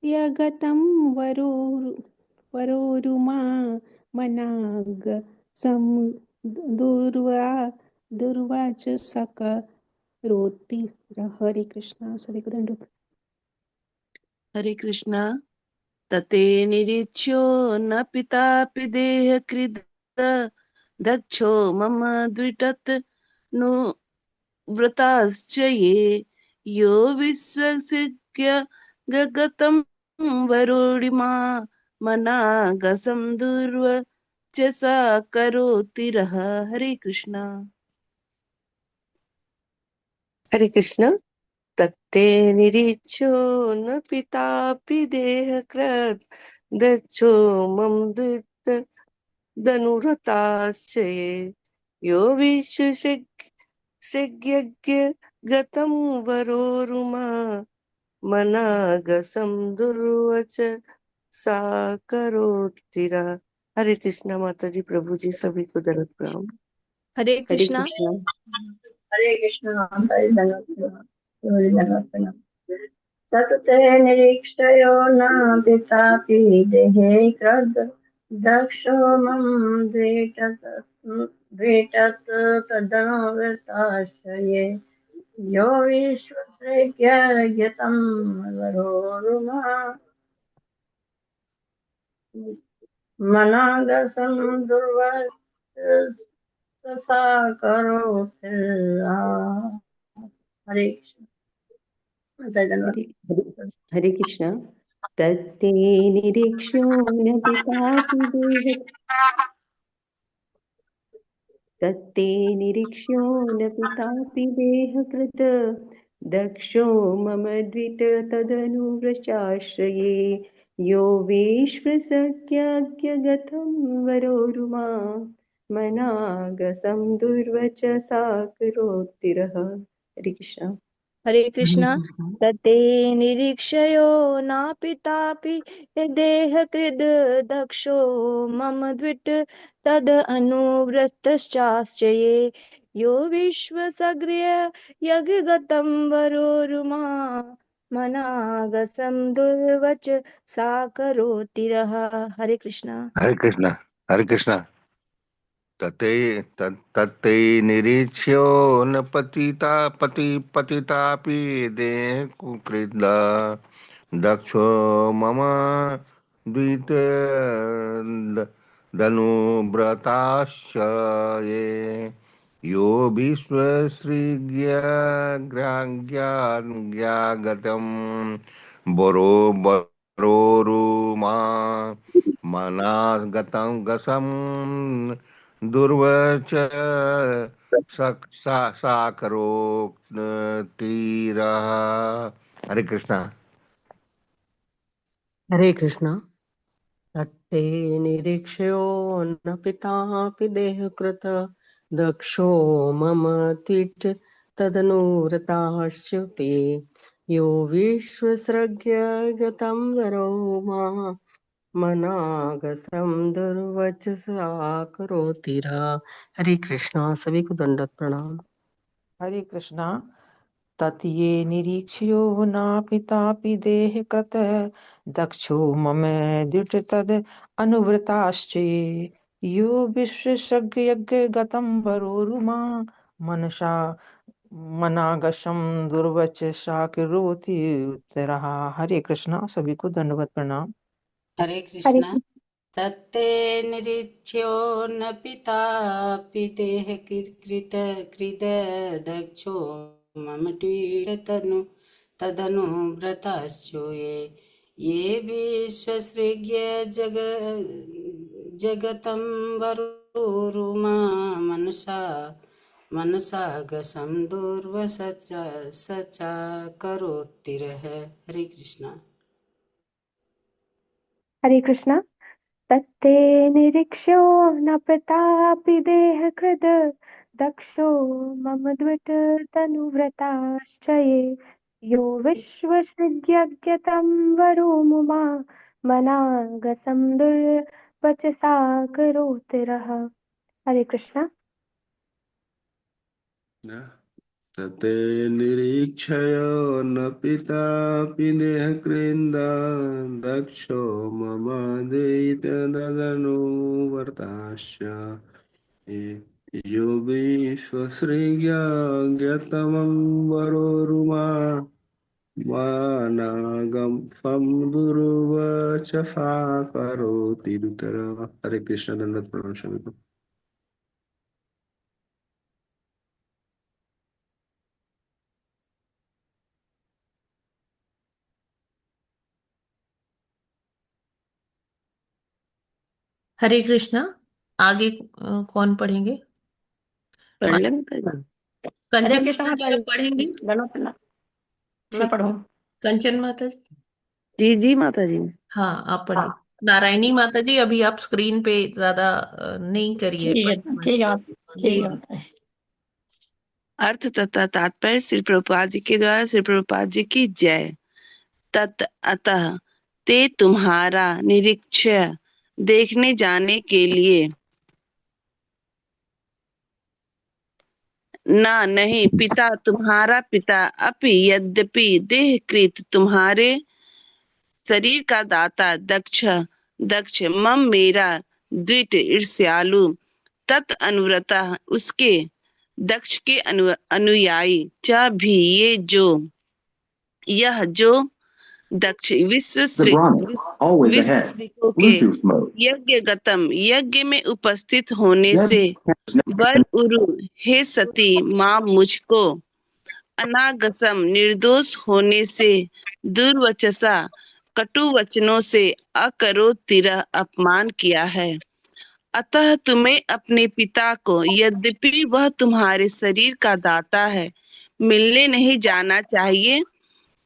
यगतं वरोरुमा मनाग सम दुर्वाच रोति। हरे कृष्णा। सभी को दंडवत। हरे कृष्ण। तते निरीक्ष्यो न पितापि देहकृत दक्षो मम द्विटत् नु व्रताश्च ये यो विश्वसिज्ञ गगतं वरुणिमा मनागसं दुर्वचसा करोतिरः। हरे कृष्ण। हरे कृष्ण। तत्ते निरीक्षो न पितापि देहकृत् दक्षो मम द्वित धनुरताश्च ये यो विश्वसिज्ञ गतं वरोरुमा मनागसं दुर्वच सा करोतिरा। हरे कृष्णा। माता जी, प्रभु जी, सभी को दंडवत प्रणाम। हरे हरे कृष्णा। कृष्णा। हरे कृष्ण, हरे धन्यवाद। तत्ते निरीक्षयो न पितापि देहे कृद् दक्षो मम द्विटत् तदनुवृत्ताश्च ये यो विश्वसृज्ञ यतं वरोरुमा मनागसं दुर्वचसा करोतिर्हा। हरे कृष्ण। हरे हरे कृष्णा। तत्ते निरीक्ष्यो न पितापि देह तत्ते निरीक्ष्यो न पितापि देहकृत दक्षो मम द्विट तदनुव्रचाश्रये यो विश्वसज्ञगतं वरोरुमा मनागसं दुर्वचसा करोतिरः। हरे कृष्णा। हरे कृष्णा। तते निरीक्षयो न पितापि देहकृद् दक्षो मम द्विट तद अनुवृत्तश्चाश्च ये यो विश्वसग्र्य यज्ञगतं वरोरुमा मनागसं दुर्वच सा करोतिरः। हरे कृष्णा। हरे कृष्णा। हरे कृष्णा। तत्ते निरीक्ष्यो न पतितापि देह कुकृद दक्षो मम द्वित धनुव्रताश्च ये यो विश्वश्रीज्ञागतं बरोरुमा मनागतं गसं दुर्वच साकरो तीरा। हरे कृष्णा। हरे कृष्णा। तत्ते निरीक्ष्यो न पितापि देहकृत दक्षो मम त्विट तदनुव्रताश्च ते यो विश्वसृज्ञगतं वरो मनागसं दुर्वचसा करोतिरा। हरे कृष्णा। सभी को दंडवत प्रणाम। हरे कृष्णा। तत्ये निरीक्ष्यो नापि तापि देहकृत दक्षो मम द्युतितद् अनुवृताश्चे यो विश्वसृग्यगतं वरोरुमा मनसा मनागशं दुर्वचसा करोति उत्तरः। हरे कृष्णा। सभी को दंडवत प्रणाम। हरे हरे कृष्णा। तत्ते निरीच्यो न पितापि देह कृत कृद दक्षो मम पीडतनु तदनु व्रताश्चो ये विश्वसृज्ञ जगतं वरुमा मनसा मनसा गसं दुर्वसचा सचा करोतिरः। हरे कृष्णा। हरे कृष्णा। तत्ते निरीक्ष्यो न प्रतापि देहकृद् दक्षो मम द्विषतनुव्रताश्च ये यो विश्वसृज्यज्ञतं वरो मुमा मनागसं दुर्वचसा करोतिरः। हरे कृष्णा। तते निरीक्षय न पितापि देहकृन्द दक्षो मम दैतदनुवर्ताश्च यो विश्वसृज्ञतमं वरोरुमा मानागं फं दुर्वचफा करोति दुतर। हरे कृष्ण। दंडवत प्रणाम सभी को। हरे कृष्णा। आगे कौन पढ़ेंगे? पढ़ ले माता जी। हरे कंचन कृष्ण माता जी माता आप पढ़ेंगी? जी। मैं ठीक है। पढ़ूं? कंचन माता जी। जी जी माता जी। हाँ, आप पढ़िए। नारायणी माता जी, अभी आप स्क्रीन पे ज्यादा नहीं करिए, ठीक है, पढ़िए मत। ठीक है, जी ठीक है जी। माता जी। अर्थ तथा तात्पर्य श्री प्रभुपाद जी के द्वारा श्री प्रभुपाद जी की जय। तत् अतः ते तुम्हारा निरीक्षय देखने जाने के लिए ना नहीं पिता तुम्हारा पिता अपि यद्यपि देहकृत तुम्हारे शरीर का दाता दक्ष दक्ष मम मेरा द्विट ईर्ष्यालु तत् अनुव्रता उसके दक्ष के अनुयायी च भी ये जो यह जो दक्ष विश्वश्रिकों के यज्ञ गतम यज्ञ में उपस्थित होने से वर उरु हे सती माँ मुझको अनागसम निर्दोष होने से दुर्वचसा कटु वचनों से अकरो तिरह अपमान किया है। अतः तुम्हें अपने पिता को यद्यपि वह तुम्हारे शरीर का दाता है मिलने नहीं जाना चाहिए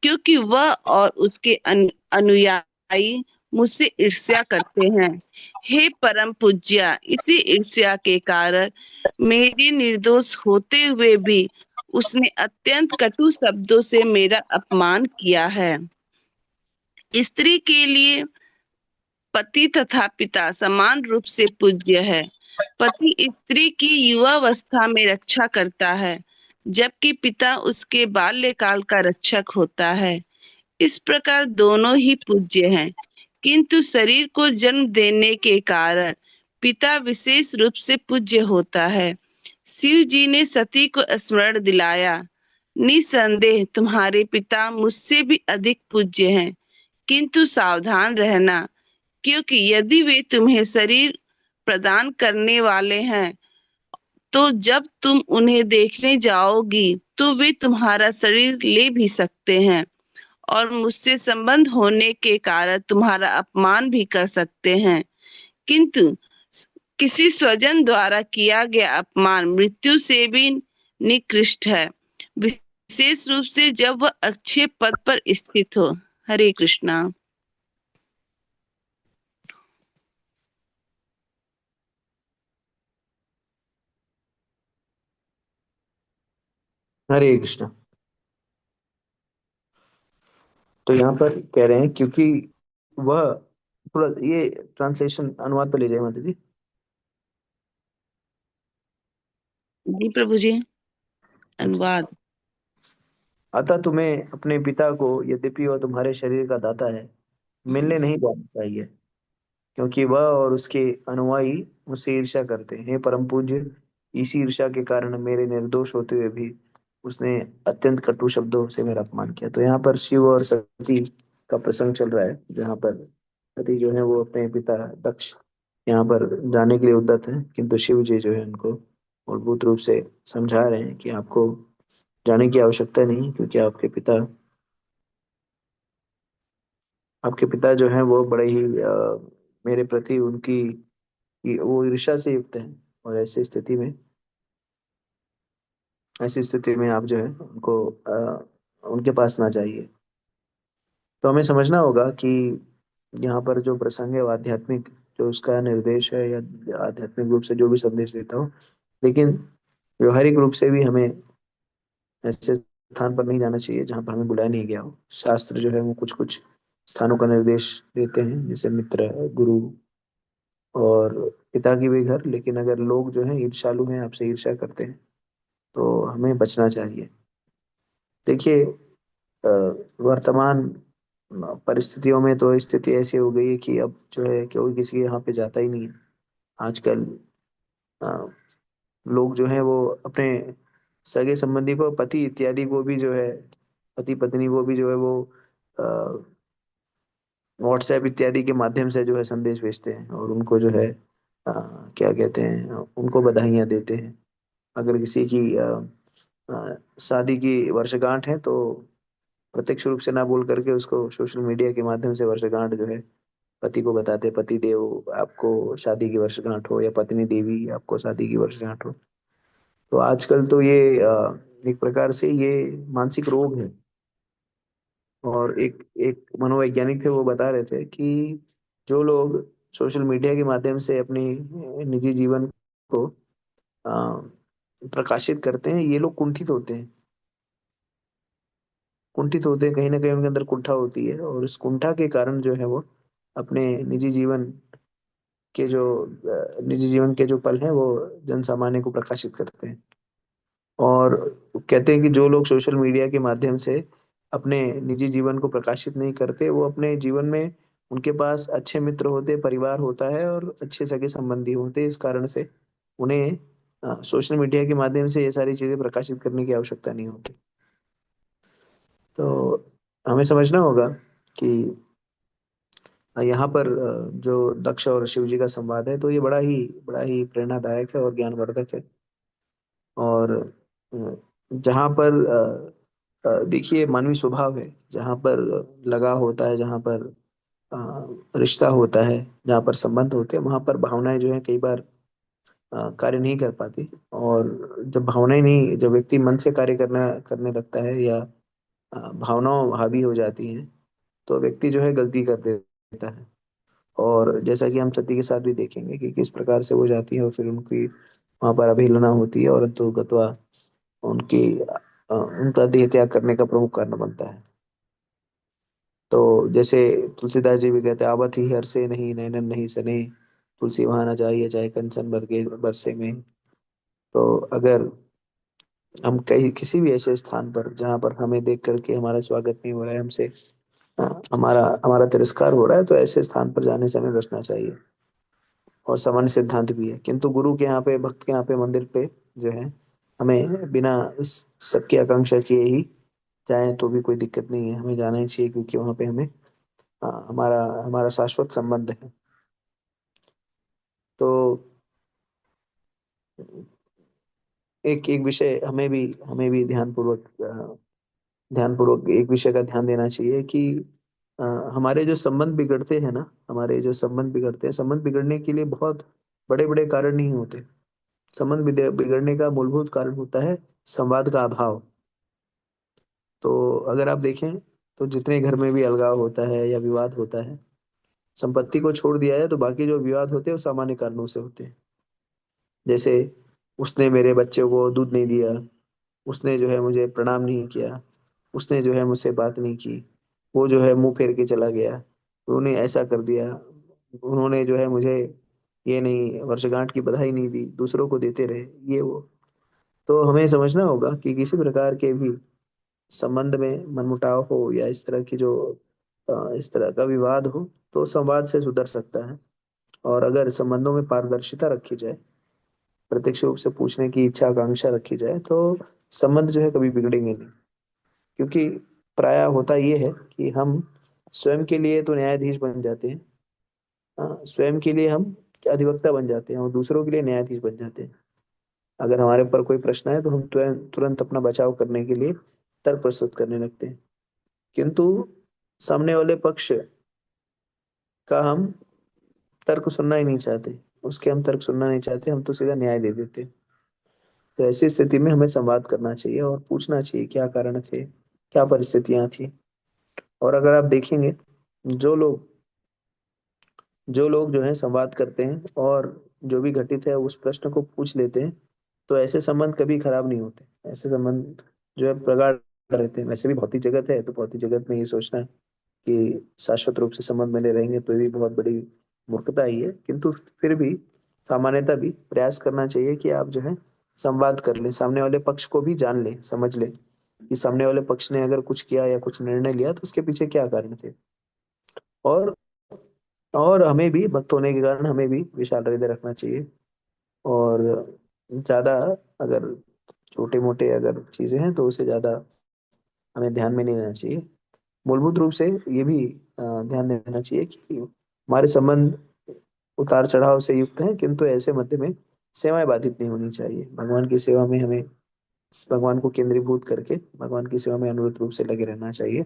क्योंकि वह और उसके अनुयायी मुझसे ईर्ष्या करते हैं। हे परम पूज्या इसी ईर्ष्या के कारण मेरी निर्दोष होते हुए भी उसने अत्यंत कटु शब्दों से मेरा अपमान किया है। स्त्री के लिए पति तथा पिता समान रूप से पूज्य है। पति स्त्री की युवावस्था में रक्षा करता है जबकि पिता उसके बाल्यकाल का रक्षक होता है। इस प्रकार दोनों ही पूज्य हैं, किंतु शरीर को जन्म देने के कारण पिता विशेष रूप से पूज्य होता है। शिव जी ने सती को स्मरण दिलाया, निसंदेह तुम्हारे पिता मुझसे भी अधिक पूज्य हैं, किंतु सावधान रहना क्योंकि यदि वे तुम्हें शरीर प्रदान करने वाले हैं तो जब तुम उन्हें देखने जाओगी तो वे तुम्हारा शरीर ले भी सकते हैं और मुझसे संबंध होने के कारण तुम्हारा अपमान भी कर सकते हैं। किंतु किसी स्वजन द्वारा किया गया अपमान मृत्यु से भी निकृष्ट है, विशेष रूप से जब वह अच्छे पद पर स्थित हो। हरे कृष्णा। हरे कृष्ण। तो यहाँ पर कह रहे हैं क्योंकि वह, थोड़ा ये ट्रांसलेशन अनुवाद पे ले जाए माता जी। जी प्रभु जी, अच्छा। अनुवाद। अतः तुम्हें अपने पिता को, यद्यपि वह तुम्हारे शरीर का दाता है, मिलने नहीं जाना चाहिए, क्योंकि वह और उसके अनुयायी मुझसे ईर्ष्या करते हैं। हे परम पूज्य, इसी ईर्ष्या के कारण मेरे निर्दोष होते हुए भी उसने अत्यंत कटु शब्दों से मेरा अपमान किया। तो यहाँ पर शिव और सती का प्रसंग चल रहा है, जहाँ पर सती जो है वो अपने पिता दक्ष यहाँ पर जाने के लिए उद्यत है, किंतु शिव जी जो है उनको मूलभूत रूप से समझा रहे हैं कि आपको जाने की आवश्यकता नहीं, क्योंकि आपके पिता जो हैं वो बड़े ही मेरे प्रति उनकी वो ईर्ष्या से युक्त हैं। और ऐसी स्थिति में आप जो है उनको उनके पास ना जाइए। तो हमें समझना होगा कि यहाँ पर जो प्रसंग है वो आध्यात्मिक जो उसका निर्देश है, या आध्यात्मिक रूप से जो भी संदेश देता हो, लेकिन व्यवहारिक रूप से भी हमें ऐसे स्थान पर नहीं जाना चाहिए जहाँ पर हमें बुलाया नहीं गया हो। शास्त्र जो है वो कुछ कुछ स्थानों का निर्देश देते हैं, जैसे मित्र, गुरु और पिता की भी घर। लेकिन अगर लोग जो हैं ईर्ष्यालु हैं, आपसे ईर्ष्या करते हैं, तो हमें बचना चाहिए। देखिए, वर्तमान परिस्थितियों में तो स्थिति ऐसी हो गई है कि अब जो है कोई किसी के यहाँ पे जाता ही नहीं है। आजकल अ, लोग जो है वो अपने सगे संबंधी को, पति इत्यादि को भी जो है, पति पत्नी को भी जो है वो व्हाट्सएप इत्यादि के माध्यम से जो है संदेश भेजते हैं, और उनको जो है क्या कहते हैं, उनको बधाइयाँ देते हैं। अगर किसी की शादी की वर्षगांठ है, तो प्रत्यक्ष रूप से ना बोल करके उसको सोशल मीडिया के माध्यम से वर्षगांठ जो है पति को बताते, पति देव आपको शादी की वर्षगांठ हो, या पत्नी देवी आपको शादी की वर्षगांठ हो। तो आजकल तो ये एक प्रकार से ये मानसिक रोग है। और एक एक मनोवैज्ञानिक थे, वो बता रहे थे कि जो लोग सोशल मीडिया के माध्यम से अपनी निजी जीवन को प्रकाशित करते हैं, ये लोग कुंठित होते हैं, कहीं ना कहीं उनके अंदर कुंठा होती है, और इस कुंठा के कारण जो है वो अपने निजी जीवन के जो पल हैं वो जन सामान्य को प्रकाशित करते हैं। और कहते हैं कि जो लोग सोशल मीडिया के माध्यम से अपने निजी जीवन को प्रकाशित नहीं करते, वो अपने जीवन में उनके पास अच्छे मित्र होते, परिवार होता है, और अच्छे सगे संबंधी होते हैं। इस कारण से उन्हें सोशल मीडिया के माध्यम से ये सारी चीजें प्रकाशित करने की आवश्यकता नहीं होती। तो हमें समझना होगा कि यहाँ पर जो दक्ष और शिव जी का संवाद है, तो ये बड़ा ही प्रेरणादायक है और ज्ञानवर्धक है। और जहाँ पर देखिए, मानवीय स्वभाव है, जहाँ पर लगाव होता है, जहाँ पर रिश्ता होता है, जहाँ पर संबंध होते हैं, वहाँ पर भावनाएं जो है कई बार कार्य नहीं कर पाती। और जब व्यक्ति मन से कार्य करना करने लगता है, या भावनाओं हावी हो जाती हैं, तो व्यक्ति जो है गलती कर देता है। और जैसा कि हम सती के साथ भी देखेंगे कि किस प्रकार से वो जाती है, और फिर उनकी वहां पर अवहेलना होती है, और अंतो गत्वा उनका देह त्याग करने का प्रमुख कारण बनता है। तो जैसे तुलसीदास जी भी कहते हैं, आवत ही हर से नहीं, नैनन नहीं सने, तुलसी वहां न जाइए, चाहे कंचन बरगे बरसे में। तो अगर हम कहीं किसी भी ऐसे स्थान पर जहाँ पर हमें देख करके हमारा स्वागत नहीं हो रहा है, हमसे हमारा हमारा तिरस्कार हो रहा है, तो ऐसे स्थान पर जाने से हमें बचना चाहिए। और सामान्य सिद्धांत भी है, किंतु गुरु के यहाँ पे, भक्त के यहाँ पे, मंदिर पे जो है, हमें बिना इस सबकी आकांक्षा किए ही जाए तो भी कोई दिक्कत नहीं है, हमें जाना ही चाहिए, क्योंकि वहाँ पे हमें हमारा हमारा शाश्वत संबंध है। तो एक एक विषय हमें भी ध्यानपूर्वक एक विषय का ध्यान देना चाहिए कि अ, हमारे जो संबंध बिगड़ते हैं ना, हमारे जो संबंध बिगड़ते हैं, संबंध बिगड़ने के लिए बहुत बड़े बड़े कारण नहीं होते। बिगड़ने का मूलभूत कारण होता है संवाद का अभाव। तो अगर आप देखें, तो जितने घर में भी अलगाव होता है या विवाद होता है, संपत्ति को छोड़ दिया है, तो बाकी जो विवाद होते हैं वो सामान्य कारणों से होते हैं। जैसे उसने मेरे बच्चे को दूध नहीं दिया, उसने जो है मुझे प्रणाम नहीं किया, उसने जो है मुझसे बात नहीं की, वो जो है मुंह फेर के चला गया, उन्होंने ऐसा कर दिया, उन्होंने जो है मुझे ये नहीं वर्षगांठ की बधाई नहीं दी, दूसरों को देते रहे, ये वो। तो हमें समझना होगा कि किसी प्रकार के भी संबंध में मनमुटाव हो या इस तरह की जो इस तरह का विवाद हो, तो संवाद से सुधर सकता है। और अगर संबंधों में पारदर्शिता रखी जाए, प्रत्यक्ष रूप से पूछने की इच्छा आकांक्षा रखी जाए, तो संबंध जो है कभी बिगड़ेंगे नहीं। क्योंकि प्राय होता ये है कि हम स्वयं के लिए तो न्यायाधीश बन जाते हैं, स्वयं के लिए हम अधिवक्ता बन जाते हैं और दूसरों के लिए न्यायाधीश बन जाते हैं। अगर हमारे ऊपर कोई प्रश्न है तो हम तुरंत अपना बचाव करने के लिए तर्क प्रस्तुत करने लगते हैं, किंतु सामने वाले पक्ष का हम तर्क सुनना ही नहीं चाहते, उसके हम तर्क सुनना नहीं चाहते, हम तो सीधा न्याय दे देते हैं। तो ऐसी स्थिति में हमें संवाद करना चाहिए और पूछना चाहिए क्या कारण थे, क्या परिस्थितियां थी। और अगर आप देखेंगे, जो लोग जो लोग जो है संवाद करते हैं और जो भी घटित है उस प्रश्न को पूछ लेते हैं, तो ऐसे संबंध कभी खराब नहीं होते। ऐसे संबंध जो है प्रगाढ़ रहते हैं। वैसे भी भौतिक जगत है, तो भौतिक जगत में ये सोचना कि शाश्वत रूप से संबंध बने रहेंगे तो ये भी बहुत बड़ी मूर्खता ही है। किंतु फिर भी सामान्यतः भी प्रयास करना चाहिए कि आप जो है संवाद कर ले, सामने वाले पक्ष को भी जान ले, समझ ले कि सामने वाले पक्ष ने अगर कुछ किया या कुछ निर्णय लिया तो उसके पीछे क्या कारण थे। और और हमें भी भक्त होने के कारण हमें भी विशाल हृदय रखना चाहिए। और ज्यादा अगर छोटे मोटे अगर चीजें हैं तो उसे ज्यादा हमें ध्यान में नहीं लेना चाहिए। मूलभूत रूप से ये भी ध्यान देना चाहिए कि हमारे संबंध उतार चढ़ाव से युक्त हैं, किंतु ऐसे मध्य में सेवाएं बाधित नहीं होनी चाहिए। भगवान की सेवा में हमें भगवान को केंद्रीभूत करके भगवान की सेवा में अनुरूप रूप से लगे रहना चाहिए।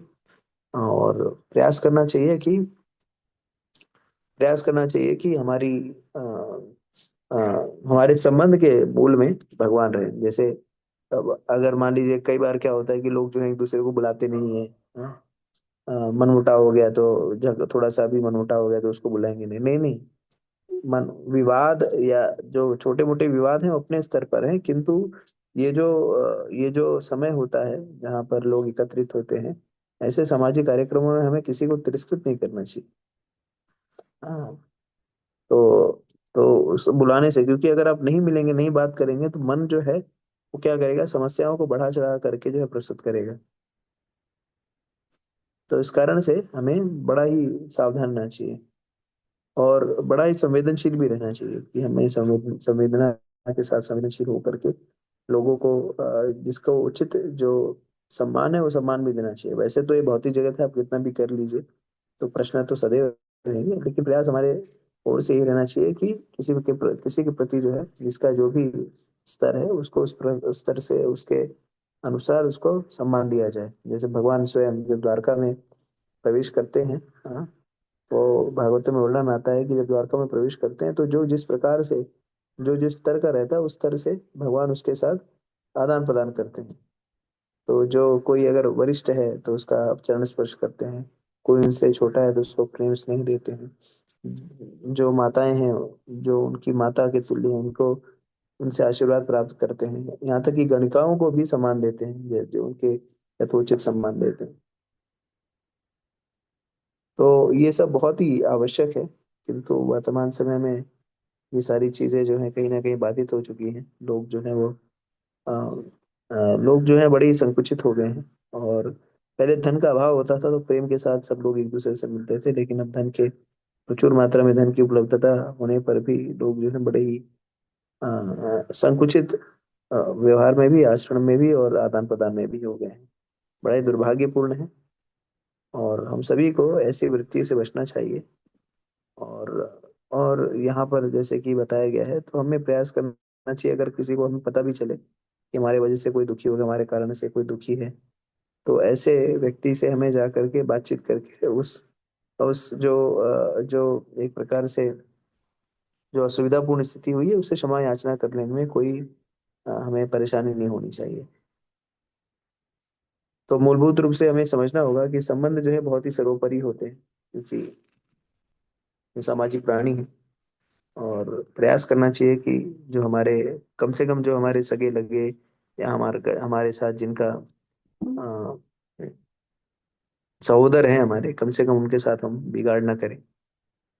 और प्रयास करना चाहिए कि अ, अ, हमारे संबंध के मूल में भगवान रहे। जैसे अब अगर मान लीजिए कई बार क्या होता है कि लोग जो है एक दूसरे को बुलाते नहीं है, हाँ? मनमुटाव हो गया तो थोड़ा सा भी मनमुटाव हो गया तो उसको बुलाएंगे नहीं, नहीं नहीं। मन विवाद या जो छोटे मोटे विवाद हैं वो अपने स्तर पर हैं, किंतु ये जो समय होता है जहाँ पर लोग एकत्रित होते हैं, ऐसे सामाजिक कार्यक्रमों में हमें किसी को तिरस्कृत नहीं करना चाहिए। हाँ। तो उस बुलाने से, क्योंकि अगर आप नहीं मिलेंगे, नहीं बात करेंगे, तो मन जो है वो क्या करेगा, समस्याओं को बढ़ा चढ़ा करके जो है प्रस्तुत करेगा। तो इस कारण से हमें बड़ा ही सावधान रहना चाहिए और बड़ा ही संवेदनशील भी रहना चाहिए कि हमें संवेदना के साथ संवेदनशील होकर के लोगों को जिसको उचित जो सम्मान है वो सम्मान भी देना चाहिए। वैसे तो ये भौतिक जगत है, आप कितना भी कर लीजिए तो प्रश्न तो सदैव रहेंगे, लेकिन प्रयास हमारे ओर से ये रहना चाहिए कि किसी के प्रति जो है जिसका जो भी स्तर है उसको उस स्तर से उसके अनुसार उसको सम्मान दिया जाए। जैसे भगवान स्वयं जब द्वारका में प्रवेश करते हैं, हाँ, तो भागवत में वर्णन आता है कि जब द्वारका में प्रवेश करते हैं तो जो जिस प्रकार से जो जिस स्तर का रहता है उस स्तर से भगवान उसके साथ आदान प्रदान करते हैं। तो जो कोई अगर वरिष्ठ है तो उसका चरण स्पर्श करते हैं, कोई उनसे छोटा है तो उसको प्रेम स्नेह देते हैं। जो माताएं हैं, जो उनकी माता के तुल्य हैं, उनको उनसे आशीर्वाद प्राप्त करते हैं। यहाँ तक कि गणिकाओं को भी सम्मान देते हैं, जो उनके यथोचित सम्मान देते हैं। तो ये सब बहुत ही आवश्यक है, किंतु वर्तमान समय में ये सारी चीजें जो है कहीं ना कहीं बाधित हो चुकी हैं। अ, लोग जो है बड़े ही संकुचित हो गए हैं। और पहले धन का अभाव होता था तो प्रेम के साथ सब लोग एक दूसरे से मिलते थे, लेकिन अब धन के प्रचुर मात्रा में धन की उपलब्धता होने पर भी लोग जो है बड़े ही संकुचित व्यवहार में भी, आचरण में भी और आदान प्रदान में भी हो गए हैं। बड़ा ही दुर्भाग्यपूर्ण है और हम सभी को ऐसी वृत्ति से बचना चाहिए। और यहाँ पर जैसे कि बताया गया है तो हमें प्रयास करना चाहिए, अगर किसी को हमें पता भी चले कि हमारे वजह से कोई दुखी हो गया, हमारे कारण से कोई दुखी है, तो ऐसे व्यक्ति से हमें जा करके बातचीत करके उस जो एक प्रकार से जो असुविधापूर्ण स्थिति हुई है उससे क्षमा याचना करने में कोई हमें परेशानी नहीं होनी चाहिए। तो मूलभूत रूप से हमें समझना होगा कि संबंध जो है बहुत ही सर्वोपरि होते हैं, क्योंकि हम सामाजिक प्राणी हैं। और प्रयास करना चाहिए कि जो हमारे कम से कम जो हमारे सगे लगे या हमारे साथ जिनका अ, सहोदर है हमारे, कम से कम उनके साथ हम बिगाड़ ना करें।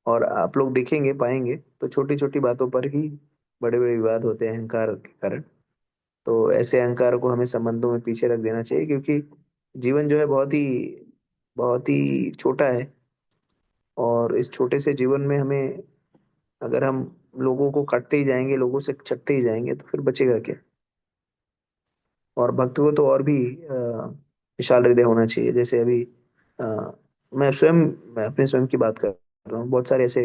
और आप लोग देखेंगे पाएंगे तो छोटी छोटी बातों पर ही बड़े बड़े विवाद होते हैं अहंकार के कारण। तो ऐसे अहंकार को हमें संबंधों में पीछे रख देना चाहिए, क्योंकि जीवन जो है बहुत ही छोटा है। और इस छोटे से जीवन में हमें, अगर हम लोगों को काटते ही जाएंगे, लोगों से छटते ही जाएंगे, तो फिर बचेगा क्या। और भक्त को तो और भी विशाल हृदय होना चाहिए। जैसे अभी अ, मैं अपने स्वयं की बात कर रहा हूँ। बहुत सारे ऐसे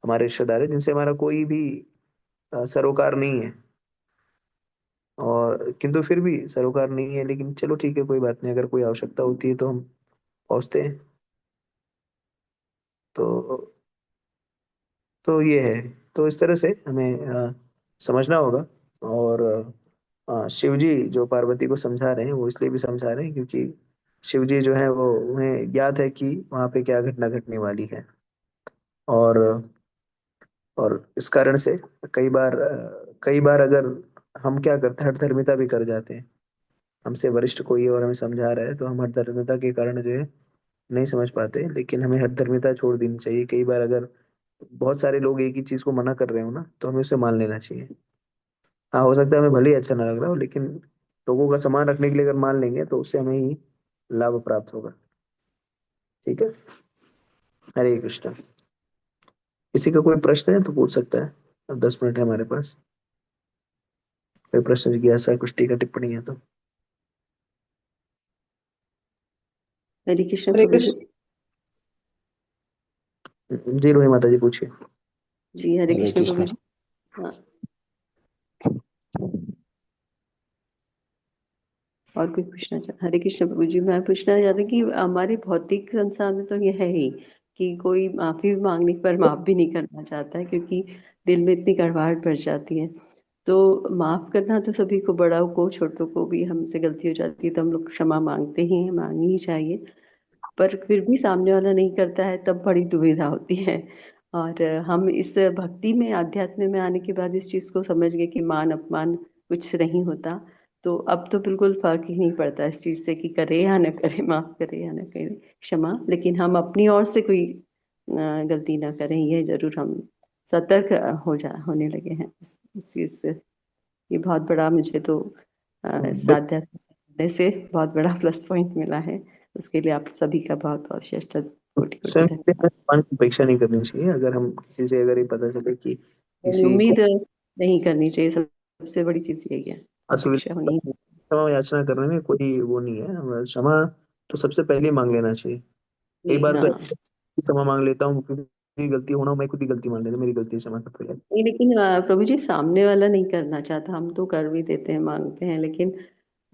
हमारे रिश्तेदार हैं जिनसे हमारा कोई भी सरोकार नहीं है, और किंतु फिर भी सरोकार नहीं है, लेकिन चलो ठीक है, कोई बात नहीं। अगर कोई आवश्यकता होती है तो हम पहुंचते हैं। तो ये है। तो इस तरह से हमें समझना होगा। और शिव जी जो पार्वती को समझा रहे हैं, वो इसलिए भी समझा रहे हैं क्योंकि शिव जी जो है वो, उन्हें ज्ञात है कि वहां पे क्या घटना घटने वाली है। और इस कारण से कई बार अगर हम क्या करते हैं, हठधर्मिता भी कर जाते हैं। हमसे वरिष्ठ कोई है और हमें समझा रहा है, तो हम हठधर्मिता के कारण जो है नहीं समझ पाते। लेकिन हमें हठधर्मिता छोड़ देनी चाहिए। कई बार अगर बहुत सारे लोग एक ही चीज को मना कर रहे हो ना, तो हमें उसे मान लेना चाहिए। हाँ, हो सकता है हमें भले ही अच्छा ना लग रहा हो, लेकिन लोगों का सम्मान रखने के लिए अगर मान लेंगे तो उससे हमें ही लाभ प्राप्त होगा। ठीक है। हरे कृष्णा। किसी का कोई प्रश्न है तो पूछ सकता है। अब 10 मिनट है हमारे पास। कोई प्रश्न जिज्ञासा कुछ टीका टिप्पणी है तो। हरे कृष्ण हरे प्रभु जी। कृष्ण। जी रोही माता जी पूछिए। जी हरे हरे कृष्ण प्रभु कृष्णा। जी। हाँ, और कोई पूछना चाह, हरे कृष्ण प्रभु जी, मैं पूछना चाह रही कि हमारे भौतिक संसार में तो ये है ही कि कोई माफी मांगने पर माफ भी नहीं करना चाहता है, क्योंकि दिल में इतनी कड़वाहट भर जाती है। तो माफ करना तो सभी को, बड़ा को छोटों को भी, हमसे गलती हो जाती है तो हम लोग क्षमा मांगते ही हैं, मांगनी ही चाहिए। पर फिर भी सामने वाला नहीं करता है, तब बड़ी दुविधा होती है। और हम इस भक्ति में, आध्यात्म में आने के बाद इस चीज को समझ गए कि मान अपमान कुछ नहीं होता। तो अब तो बिल्कुल फर्क ही नहीं पड़ता इस चीज से कि करे या न करे, माफ करे या न करे, क्षमा। लेकिन हम अपनी ओर से कोई गलती ना करें, ये जरूर हम सतर्क होने लगे हैं इस चीज से। ये बहुत बड़ा मुझे तो इस आध्यात्म से बहुत बड़ा प्लस पॉइंट मिला है। उसके लिए आप सभी का बहुत बहुत श्रेष्ठ कोटि कोटि स्वयं के धन्यवाद। सम्मान की अपेक्षा नहीं करनी चाहिए। अगर हम किसी से, अगर ये पता चले कि यानी किसी को उम्मीद नहीं करनी चाहिए, सबसे बड़ी चीज यही है, अपेक्षा असुविधा, होनी। क्षमा याचना करने में कोई वो नहीं है। क्षमा तो सबसे पहले मांग लेना चाहिए। कई जी बार तो हाँ। ऐसा है कि क्षमा मांग लेता हूँ, क्योंकि मेरी गलती होना, मैं खुद ही गलती मान लेता हूँ, मेरी गलती है, क्षमा करते हैं। नहीं, लेकिन प्रभु जी, सामने वाला नहीं करना चाहता, हम तो कर भी देते हैं, मांगते हैं, लेकिन अपने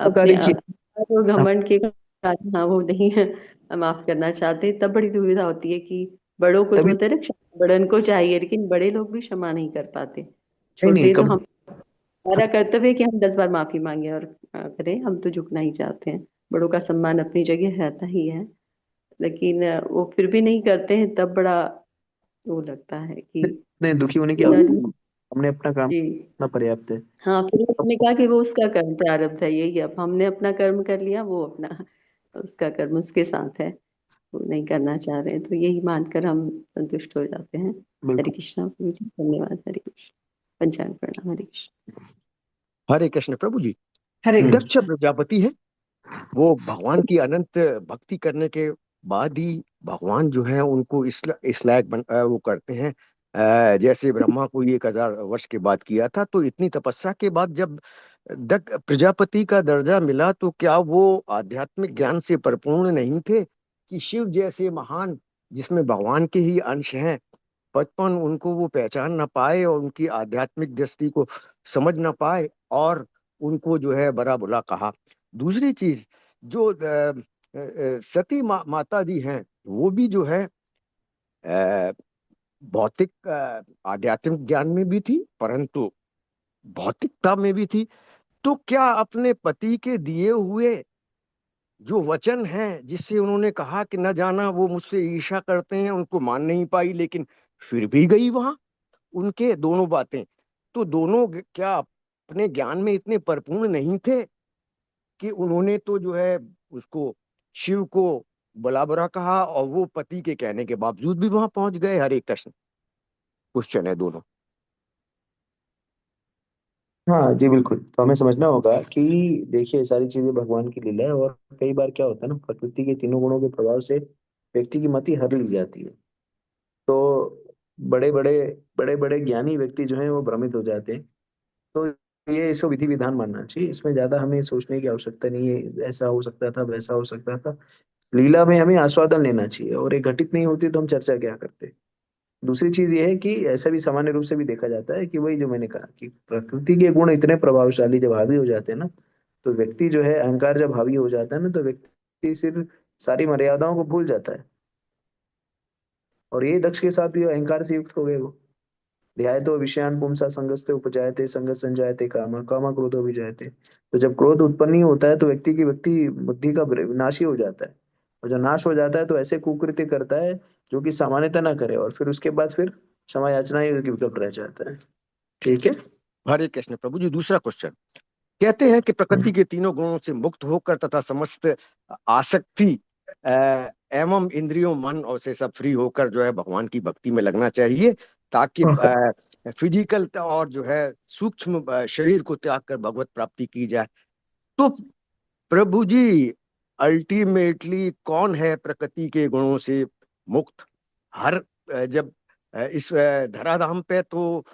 सरकारी चीज तो घमंड के कारण, हाँ, वो नहीं है, माफ करना चाहते। तब बड़ी दुविधा होती है कि बड़ों को तो तभी। बोलते हैं ना, क्षमा बड़न को चाहिए, लेकिन बड़े लोग भी क्षमा नहीं कर पाते। नहीं नहीं, छोटे तो हम, कभी हमारा कर्तव्य है कि हम 10 बार माफी मांगे और करें, हम तो झुकना ही चाहते हैं। बड़ों का सम्मान अपनी जगह रहता ही है, लेकिन वो फिर भी नहीं करते हैं, तब बड़ा वो लगता है कि नहीं, दुखी होने की आवश्यकता जी। नहीं। हमने अपना काम अपना पर्याप्त है। हाँ, फिर उसने कहा कि वो उसका कर्म प्रारब्ध है, यही। अब हमने अपना कर्म कर लिया, वो अपना, उसका कर्म उसके साथ है, वो नहीं करना चाह रहे हैं, तो यही मानकर हम संतुष्ट हो जाते हैं। हरे बिल्कुल। कृष्णा प्रभु जी, धन्यवाद। हरे कृष्ण। पंचांग प्रणाम। हरे कृष्ण। हरे कृष्ण प्रभु जी। हरे कृष्ण। दक्ष प्रजापति है, वो भगवान की अनंत भक्ति करने के बाद ही भगवान जो है उनको इस लायक वो करते हैं। जैसे ब्रह्मा को 1000 वर्ष के बाद किया था, तो इतनी तपस्या के बाद जब दक्ष प्रजापति का दर्जा मिला, तो क्या वो आध्यात्मिक ज्ञान से परिपूर्ण नहीं थे कि शिव जैसे महान, जिसमें भगवान के ही अंश हैं, 55 उनको वो पहचान ना पाए और उनकी आध्यात्मिक दृष्टि को समझ ना पाए, और उनको जो है बड़ा बुरा कहा। दूसरी चीज, जो सती माता जी हैं, वो भी जो है अ, भौतिक आध्यात्मिक ज्ञान में भी थी, परंतु भौतिकता में भी थी। तो क्या अपने पति के दिए हुए जो वचन है, जिससे उन्होंने कहा कि न जाना वो मुझसे ईर्ष्या करते हैं, उनको मान नहीं पाई, लेकिन फिर भी गई वहां, उनके दोनों बातें, तो दोनों क्या अपने ज्ञान में इतने परिपूर्ण नहीं थे कि उन्होंने तो जो है उसको शिव को बुला बुरा कहा और वो पति के कहने के बावजूद भी वहां पहुंच गए। हरे कृष्ण। क्वेश्चन है दोनों। हाँ जी बिल्कुल। तो हमें समझना होगा कि देखिए सारी चीजें भगवान की लीला है, और कई बार क्या होता है ना, प्रकृति के तीनों गुणों के प्रभाव से व्यक्ति की मति हर ली जाती है। तो बड़े बड़े बड़े बड़े ज्ञानी व्यक्ति जो हैं वो भ्रमित हो जाते हैं। तो ये इसको विधि विधान मानना चाहिए, इसमें ज्यादा हमें सोचने की आवश्यकता नहीं है ऐसा हो सकता था वैसा हो सकता था। लीला में हमें आस्वादन लेना चाहिए, और ये घटित नहीं होती तो हम चर्चा क्या करते। दूसरी चीज ये है कि ऐसा भी सामान्य रूप से भी देखा जाता है कि वही जो मैंने कहा कि प्रकृति के गुण इतने प्रभावशाली जब हावी हो जाते हैं ना, तो व्यक्ति जो है अहंकार जब हावी हो जाता है ना, तो व्यक्ति सिर्फ सारी मर्यादाओं को भूल जाता है। और ये दक्ष के साथ भी अहंकार से युक्त हो गए वो। ध्यायतो विषयान पुंसा संगस्ते उपजायते संगत संजायते काम काम क्रोधो विजायते। तो जब क्रोध उत्पन्न ही होता है तो व्यक्ति बुद्धि का नाश ही हो जाता है। और जब नाश हो जाता है तो ऐसे कुकृत्य करता है जो कि सामान्यतः ना करे, और फिर उसके बाद फिर क्षमा याचना ही उसकी विकल्प रह जाता है। ठीक है। हरे कृष्ण प्रभु जी। दूसरा क्वेश्चन, कहते हैं कि प्रकृति के तीनों गुणों से मुक्त होकर तथा समस्त आसक्ति एवं इंद्रियों मन और से सब फ्री होकर जो है भगवान की भक्ति में लगना चाहिए, ताकि फिजिकल और जो है सूक्ष्म शरीर को त्याग कर भगवत प्राप्ति की जाए। तो प्रभु जी अल्टीमेटली कौन है प्रकृति के गुणों से मुक्त? हर जब इस धराधाम पे तो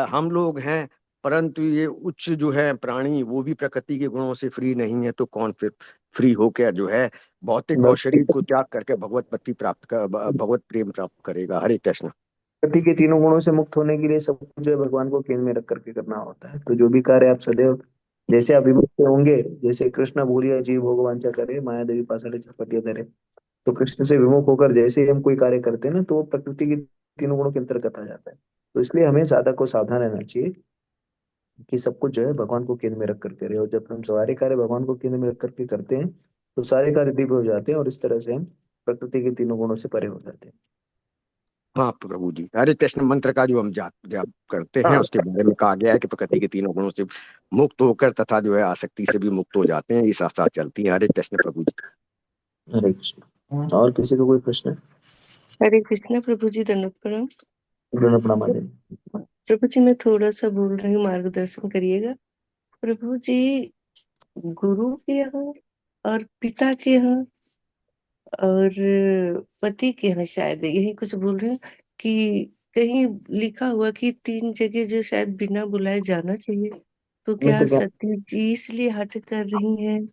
हम लोग हैं, परंतु ये उच्च जो है प्राणी वो भी प्रकृति के गुणों से फ्री नहीं है, तो कौन फिर फ्री होकर जो है भौतिक और शरीर को त्याग करके भगवत पति प्राप्त कर भगवत प्रेम प्राप्त करेगा? हरे कृष्ण। प्रकृति के तीनों गुणों से मुक्त होने के लिए सब कुछ जो है भगवान को केंद्र में रख करके करना होता है। तो जो भी कार्य आप सदैव जैसे आप विमुक्त होंगे, जैसे कृष्ण भूलिया जीव भोगवांचा करे माया देवी पासाले चपटिया धरे। तो कृष्ण से विमुख होकर जैसे ही हम कोई कार्य करते हैं ना, तो वो प्रकृति के तीनों गुणों के अंतर्गत आ जाता है। तो इसलिए हमें साधक को सावधान रहना चाहिए कि सब कुछ जो है भगवान को केंद्र में रख कर करे, और जब हम सारे कार्य भगवान को केंद्र में रख करके करते हैं तो सारे कार्य दिव्य हो जाते हैं, और इस तरह से हम प्रकृति के तीनों गुणों से परे हो जाते हैं। हाँ प्रभु जी। हरे कृष्ण मंत्र का जो हम जाप जाप करते हैं हाँ उसके बारे में कहा गया है कि प्रकृति के तीनों गुणों से मुक्त होकर तथा जो है आसक्ति से भी मुक्त हो जाते हैं, ये साथ साथ चलती है। हरे कृष्ण प्रभु जी। हरे कृष्ण। और किसी को कोई प्रश्न है? हरे कृष्णा प्रभु जी, दंडवत प्रणाम। प्रणाम आदि। प्रभु जी मैं थोड़ा सा बोल रही हूँ, मार्गदर्शन करिएगा। प्रभु जी गुरु के यहाँ और पिता के यहाँ और पति के यहाँ शायद यही कुछ बोल रहे हैं कि कहीं लिखा हुआ कि 3 जगह जो शायद बिना बुलाए जाना चाहिए, तो मैं क्या तो क्या सती जी इसलिए हट कर रही हैं?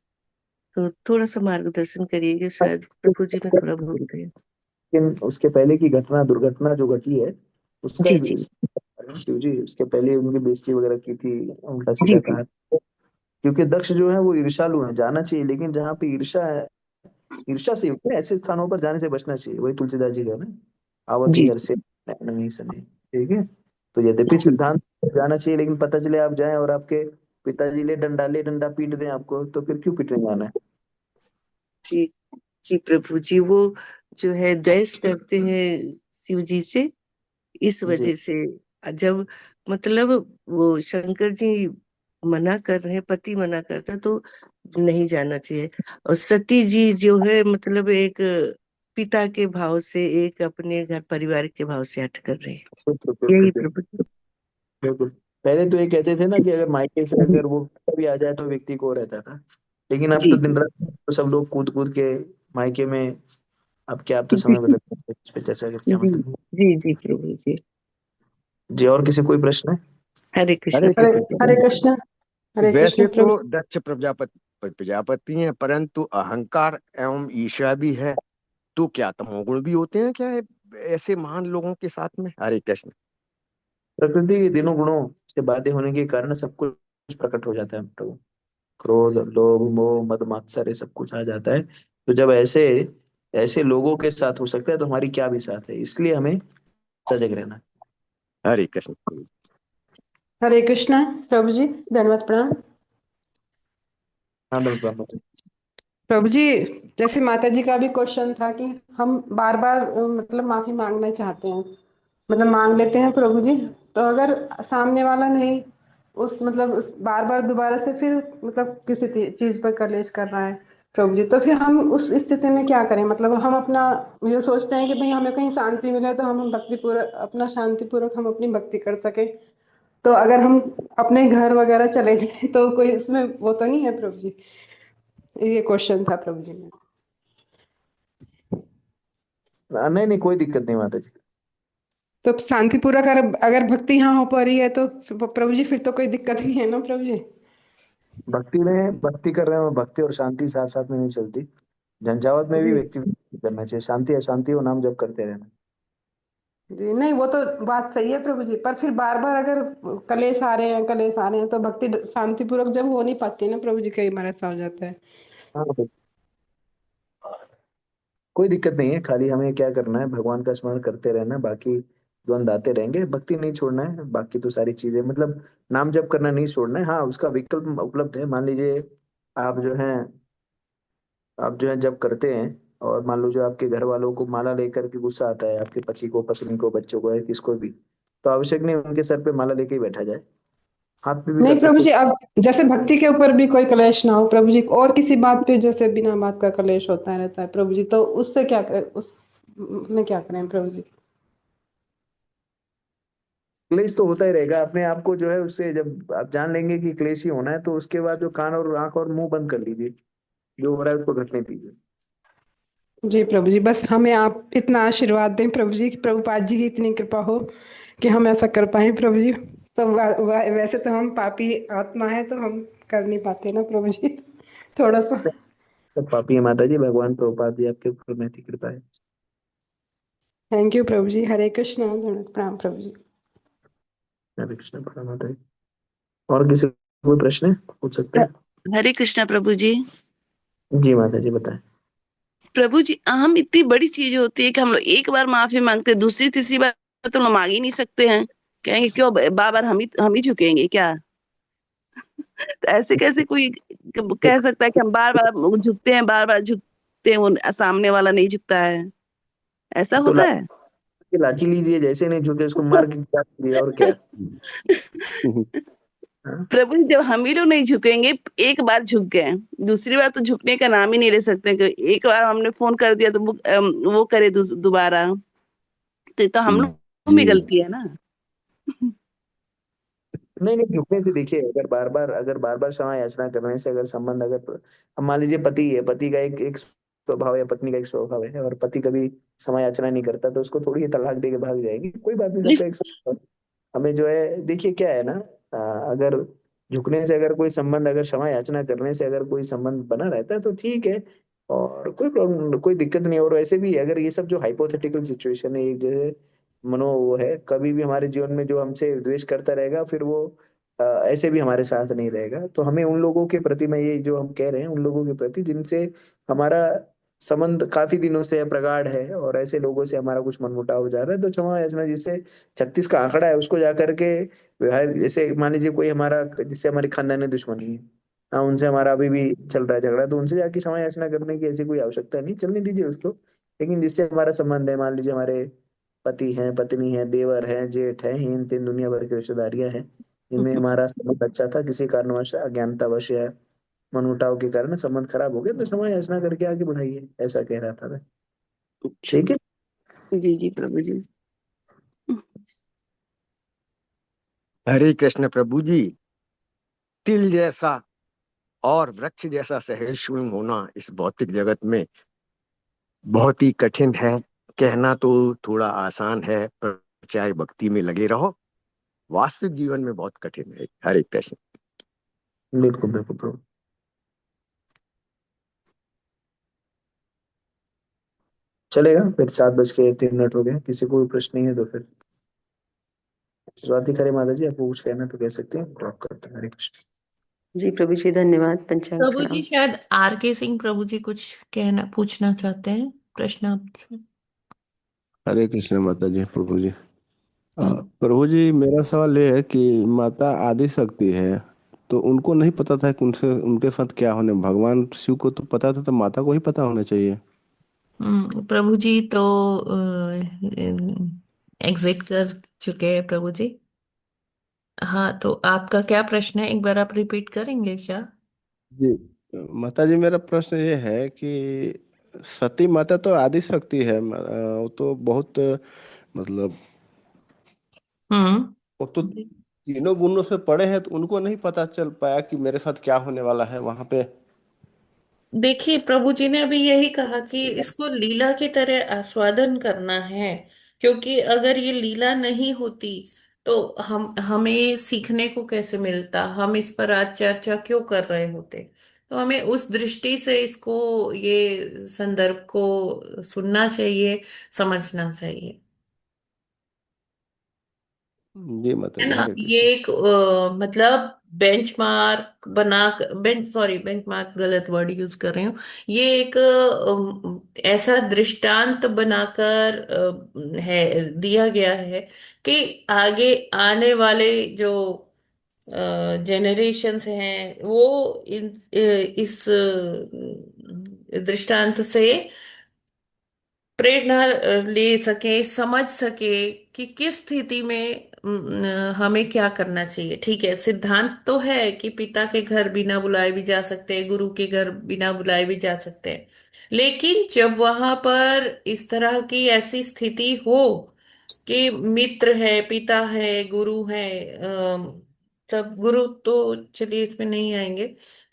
तो थोड़ा सा मार्गदर्शन करिएगा, शायद प्रभु जी मैं थोड़ा भूल गई हूँ। लेकिन उसके पहले की घटना दुर्घटना जो घटी है उसका जी जी शिव जी उसके पहले उनकी बेइज्जती वगैरह की थी, उल्टा जी सीधा जी कहा। क्योंकि दक्ष जो है वो ईर्ष्यालु है, जाना चाहिए लेकिन जहाँ पे ईर्ष्या है, ईर्ष्या से युक्त है ऐसे स्थानों पर जाने से बचना चाहिए। वही तुलसीदास जी का ना, आवती जी हर से नहीं सने। ठीक है। तो यद्यपि जी सिद्धांत जाना चाहिए, लेकिन पता चले आप जाएं और आपके पिताजी ले डंडा पीट दें आपको, तो फिर क्यों पीटने जाना है? जी जी प्रभु जी, वो जो है द्वेष करते हैं शिव जी से, इस जी वजह से जब मतलब वो शंकर जी मना कर रहे हैं, पति मना करता है, तो नहीं जाना चाहिए। और सती जी जो है मतलब एक पिता के भाव से, एक अपने घर परिवार के भाव से हट कर रहे हैं। बिल्कुल बिल्कुल यही बिल्कुल प्रभु जी। बिल्कुल। पहले तो ये कहते थे ना कि अगर मायके से अगर वो भी आ जाए तो व्यक्ति को रहता था, लेकिन अब तो जी दिन रात तो सब लोग कूद कूद के मायके में। अब क्या, अब तो समय जी बदल गया है, इस पे चर्चा करके क्या जी मतलब है? जी जी प्रभु जी। जी और किसी कोई प्रश्न है? हरे कृष्ण हरे हरे कृष्ण प्रभु प्रभु जी। हरे जी। कृष्ण। हरे कृष्ण वैसे तो प्रभु। दक्ष प्रजापति हैं, परंतु अहंकार एवं ईर्ष्या भी है, तो क्या तमोगुण भी होते हैं क्या ऐसे महान लोगों के साथ में? हरे कृष्ण। प्रकृति के तीनों गुणों से बाध्य होने के कारण सब कुछ प्रकट हो जाता है प्रभु। क्रोध लोभ मोह मद मात्सर्य सब कुछ आ जाता है। तो जब ऐसे ऐसे लोगों के साथ हो सकता है तो हमारी क्या भी साथ है, इसलिए हमें सजग रहना। हरे कृष्ण प्रभु जी। हरे कृष्ण प्रभु जी, दंडवत प्रणाम। हाँ बस बाबा। प्रभु जी, जैसे माता जी का भी क्वेश्चन था कि हम बार बार मतलब माफी मांगना चाहते हैं, मतलब मांग लेते हैं प्रभु जी, तो अगर सामने वाला नहीं उस मतलब उस बार बार दोबारा से फिर मतलब किसी चीज पर कलेश कर रहा है प्रभु जी, तो फिर हम उस स्थिति में क्या करें? मतलब हम अपना ये सोचते हैं कि भाई हमें कहीं शांति मिले तो हम भक्ति पूर्वक अपना शांति पूर्वक हम अपनी भक्ति कर सके। तो अगर हम अपने घर वगैरह चले जाए तो कोई इसमें वो तो नहीं है प्रभु जी? ये क्वेश्चन था प्रभु जी में। नहीं नहीं, कोई दिक्कत नहीं माता जी। तो शांतिपूर्वक अगर अगर भक्ति यहाँ हो पा रही है तो प्रभु जी फिर तो कोई दिक्कत नहीं है ना प्रभु जी? भक्ति में भक्ति कर रहे हो, भक्ति और शांति साथ साथ में नहीं चलती। झंझावत में भी जी व्यक्ति को करना चाहिए, शांति अशांति हो नाम जप करते रहना। जी, नहीं वो तो बात सही है प्रभु जी, पर फिर बार बार अगर कलेश आ रहे हैं कलेश आ रहे हैं तो भक्ति शांतिपूर्वक जब हो नहीं पाती ना प्रभु जी, कई बार ऐसा हो जाता है। हाँ तो कोई दिक्कत नहीं है, खाली हमें क्या करना है, भगवान का स्मरण करते रहना, बाकी द्वंद आते रहेंगे, भक्ति नहीं छोड़ना है, बाकी तो सारी चीजें मतलब नाम जप करना नहीं छोड़ना है। हाँ उसका विकल्प उपलब्ध है, मान लीजिए आप जो है आप जो है जब करते हैं और मान लो जो आपके घर वालों को माला लेकर के गुस्सा आता है, आपके पति को, पत्नी को, बच्चों को, या किसको भी, तो आवश्यक नहीं उनके सर पे माला लेके ही बैठा जाए, हाथ पे भी नहीं कर प्रभु सकते जी, अब जैसे भक्ति के ऊपर भी कोई कलेश ना हो प्रभु जी, और किसी बात पे जैसे बिना बात का कलेश होता रहता है प्रभु जी, तो उससे क्या उस में क्या करें प्रभु जी? क्लेश तो होता ही रहेगा, अपने आप को जो है उससे जब आप जान लेंगे कि क्लेश ही होना है, तो उसके बाद जो कान और आंख और मुंह बंद कर लीजिए, जो हो रहा है उसको घटने दीजिए। जी प्रभु जी, बस हमें आप इतना आशीर्वाद दें प्रभु जी कि प्रभुपाद जी की इतनी कृपा हो कि हम ऐसा कर पाए प्रभु जी। तो वैसे तो हम पापी आत्मा है तो हम कर नहीं पाते ना प्रभु जी, थोड़ा सा। सब पापी है माता जी, भगवान प्रभुपाद जी आपके ऊपर में कृपा है। थैंक यू प्रभु जी, हरे कृष्णा, धन्यवाद, प्रणाम प्रभु जी। हरे कृष्ण, प्रणाम माता जी। और किसी को कोई प्रश्न है पूछ सकते हैं? हरे कृष्णा प्रभु जी। जी माता जी बताएं। प्रभु जी, हम इतनी बड़ी चीज होती है कि हम लोग एक बार माफी मांगते हैं, दूसरी तीसरी बार तो हम मांग ही नहीं सकते हैं। कहेंगे क्यों बार बार हम ही झुकेंगे क्या? तो ऐसे कैसे कोई कह सकता है कि हम बार बार झुकते हैं, बार बार झुकते हैं, वो सामने वाला नहीं झुकता है? ऐसा तो होता है? लाठी लीजिए, जैसे नहीं झुके उसको मार के गिरा दीजिए, और क्या। हाँ? प्रभु जी, जब हम ही लोग नहीं झुकेंगे, एक बार झुक गए, दूसरी बार तो झुकने का नाम ही नहीं ले सकते कि एक बार हमने फोन कर दिया तो वो करे दोबारा, तो ये तो हम लोग में जी गलती है ना। नहीं नहीं, झुकने से देखिए, अगर बार बार क्षमा याचना करने से अगर संबंध, अगर अब मान लीजिए पति है, पति का एक एक स्वभाव है, पत्नी का एक स्वभाव है, और पति कभी क्षमा याचना नहीं करता, तो उसको थोड़ी ही तलाक दे के भाग जाएगी, कोई बात नहीं, सबका एक स्वभाव है। हमें जो है देखिए क्या है ना, अगर झुकने से अगर कोई संबंध, अगर क्षमा याचना करने से अगर कोई संबंध बना रहता है तो ठीक है, और कोई प्रॉब्लम, कोई दिक्कत नहीं। और वैसे भी अगर ये सब जो हाइपोथेटिकल सिचुएशन है, ये जो है मनो वो है, कभी भी हमारे जीवन में जो हमसे द्वेष करता रहेगा, फिर वो ऐसे भी हमारे साथ नहीं रहेगा। तो हमें उन लोगों के प्रति, मैं ये जो हम कह रहे हैं उन लोगों के प्रति जिनसे हमारा संबंध काफी दिनों से प्रगाढ़ है, और ऐसे लोगों से हमारा कुछ मनमुटाव हो जा रहा है, तो क्षमा याचना, जिससे 36 का आंकड़ा है उसको जा करके व्यवहार, जैसे मान लीजिए कोई हमारा, जिससे हमारी खानदानी दुश्मनी है, हाँ उनसे हमारा अभी भी चल रहा है झगड़ा, तो उनसे जाके क्षमा याचना करने की ऐसी कोई आवश्यकता नहीं, चलने दीजिए उसको। लेकिन जिससे हमारा संबंध है, मान लीजिए हमारे पति हैं, पत्नी है, देवर हैं, जेठ है, इन तीन दुनिया भर की रिश्तेदारियां हैं, इनमें हमारा संबंध अच्छा था, किसी कारणवश अज्ञानतावश या मनमुटाव के कारण संबंध खराब हो गया, तो क्षमा याचना करके आगे बढ़ाइए, ऐसा कह रहा था मैं। ठीक है। जी जी प्रभु जी। हरे कृष्ण प्रभु जी। तिल जैसा और वृक्ष जैसा सहिष्णु होना इस भौतिक जगत में बहुत ही कठिन है। कहना तो थोड़ा आसान है, पर चाहे भक्ति में लगे रहो, वास्तविक जीवन में बहुत कठिन है। हरे कृष्ण। बिल्कुल बिल्कुल प्रभु। चलेगा, फिर 7:03 हो गए, किसी को भी प्रश्न नहीं है तो फिर स्वाति खरे माता जी, आपको कुछ कहना तो कह सकते हैं, ड्रॉप करते हैं। हरे कृष्ण। जी प्रभु जी, धन्यवाद, पंचांग प्रभु जी प्रणाम। शायद आर के सिंह प्रभु जी कुछ कहना पूछना चाहते हैं, प्रश्न आपसे। हरे कृष्ण माता जी, प्रभु जी। हम्म। प्रभु जी, मेरा सवाल ये है कि माता आदि शक्ति है, तो उनको नहीं पता था कि उनसे उनके साथ क्या होने, भगवान शिव को तो पता था, तो माता को ही पता होना चाहिए। प्रभु जी तो एग्जिट कर चुके हैं प्रभु जी। हाँ, तो आपका क्या प्रश्न है, एक बार आप रिपीट करेंगे क्या? जी माता जी, मेरा प्रश्न ये है कि सती माता तो आदि शक्ति है, वो तो बहुत मतलब हम्म। वो तो तीनों गुणों से पड़े हैं, तो उनको नहीं पता चल पाया कि मेरे साथ क्या होने वाला है वहां पे। देखिए, प्रभु जी ने अभी यही कहा कि इसको लीला की तरह आस्वादन करना है, क्योंकि अगर ये लीला नहीं होती तो हम हमें सीखने को कैसे मिलता, हम इस पर आज चर्चा क्यों कर रहे होते। तो हमें उस दृष्टि से इसको, ये संदर्भ को सुनना चाहिए, समझना चाहिए। जी माता है जी, ना, हरे ये कृष्ण। एक मतलब बेंचमार्क गलत वर्ड यूज कर रही हूँ। ये एक ऐसा दृष्टांत बनाकर है दिया गया है कि आगे आने वाले जो जनरेशन्स हैं वो इस दृष्टांत से प्रेरणा ले सके, समझ सके कि किस स्थिति में हमें क्या करना चाहिए। ठीक है, सिद्धांत तो है कि पिता के घर बिना बुलाए भी जा सकते हैं, गुरु के घर बिना बुलाए भी जा सकते हैं, लेकिन जब वहां पर इस तरह की ऐसी स्थिति हो कि मित्र है, पिता है, गुरु है, तब गुरु तो चलिए इसमें नहीं आएंगे,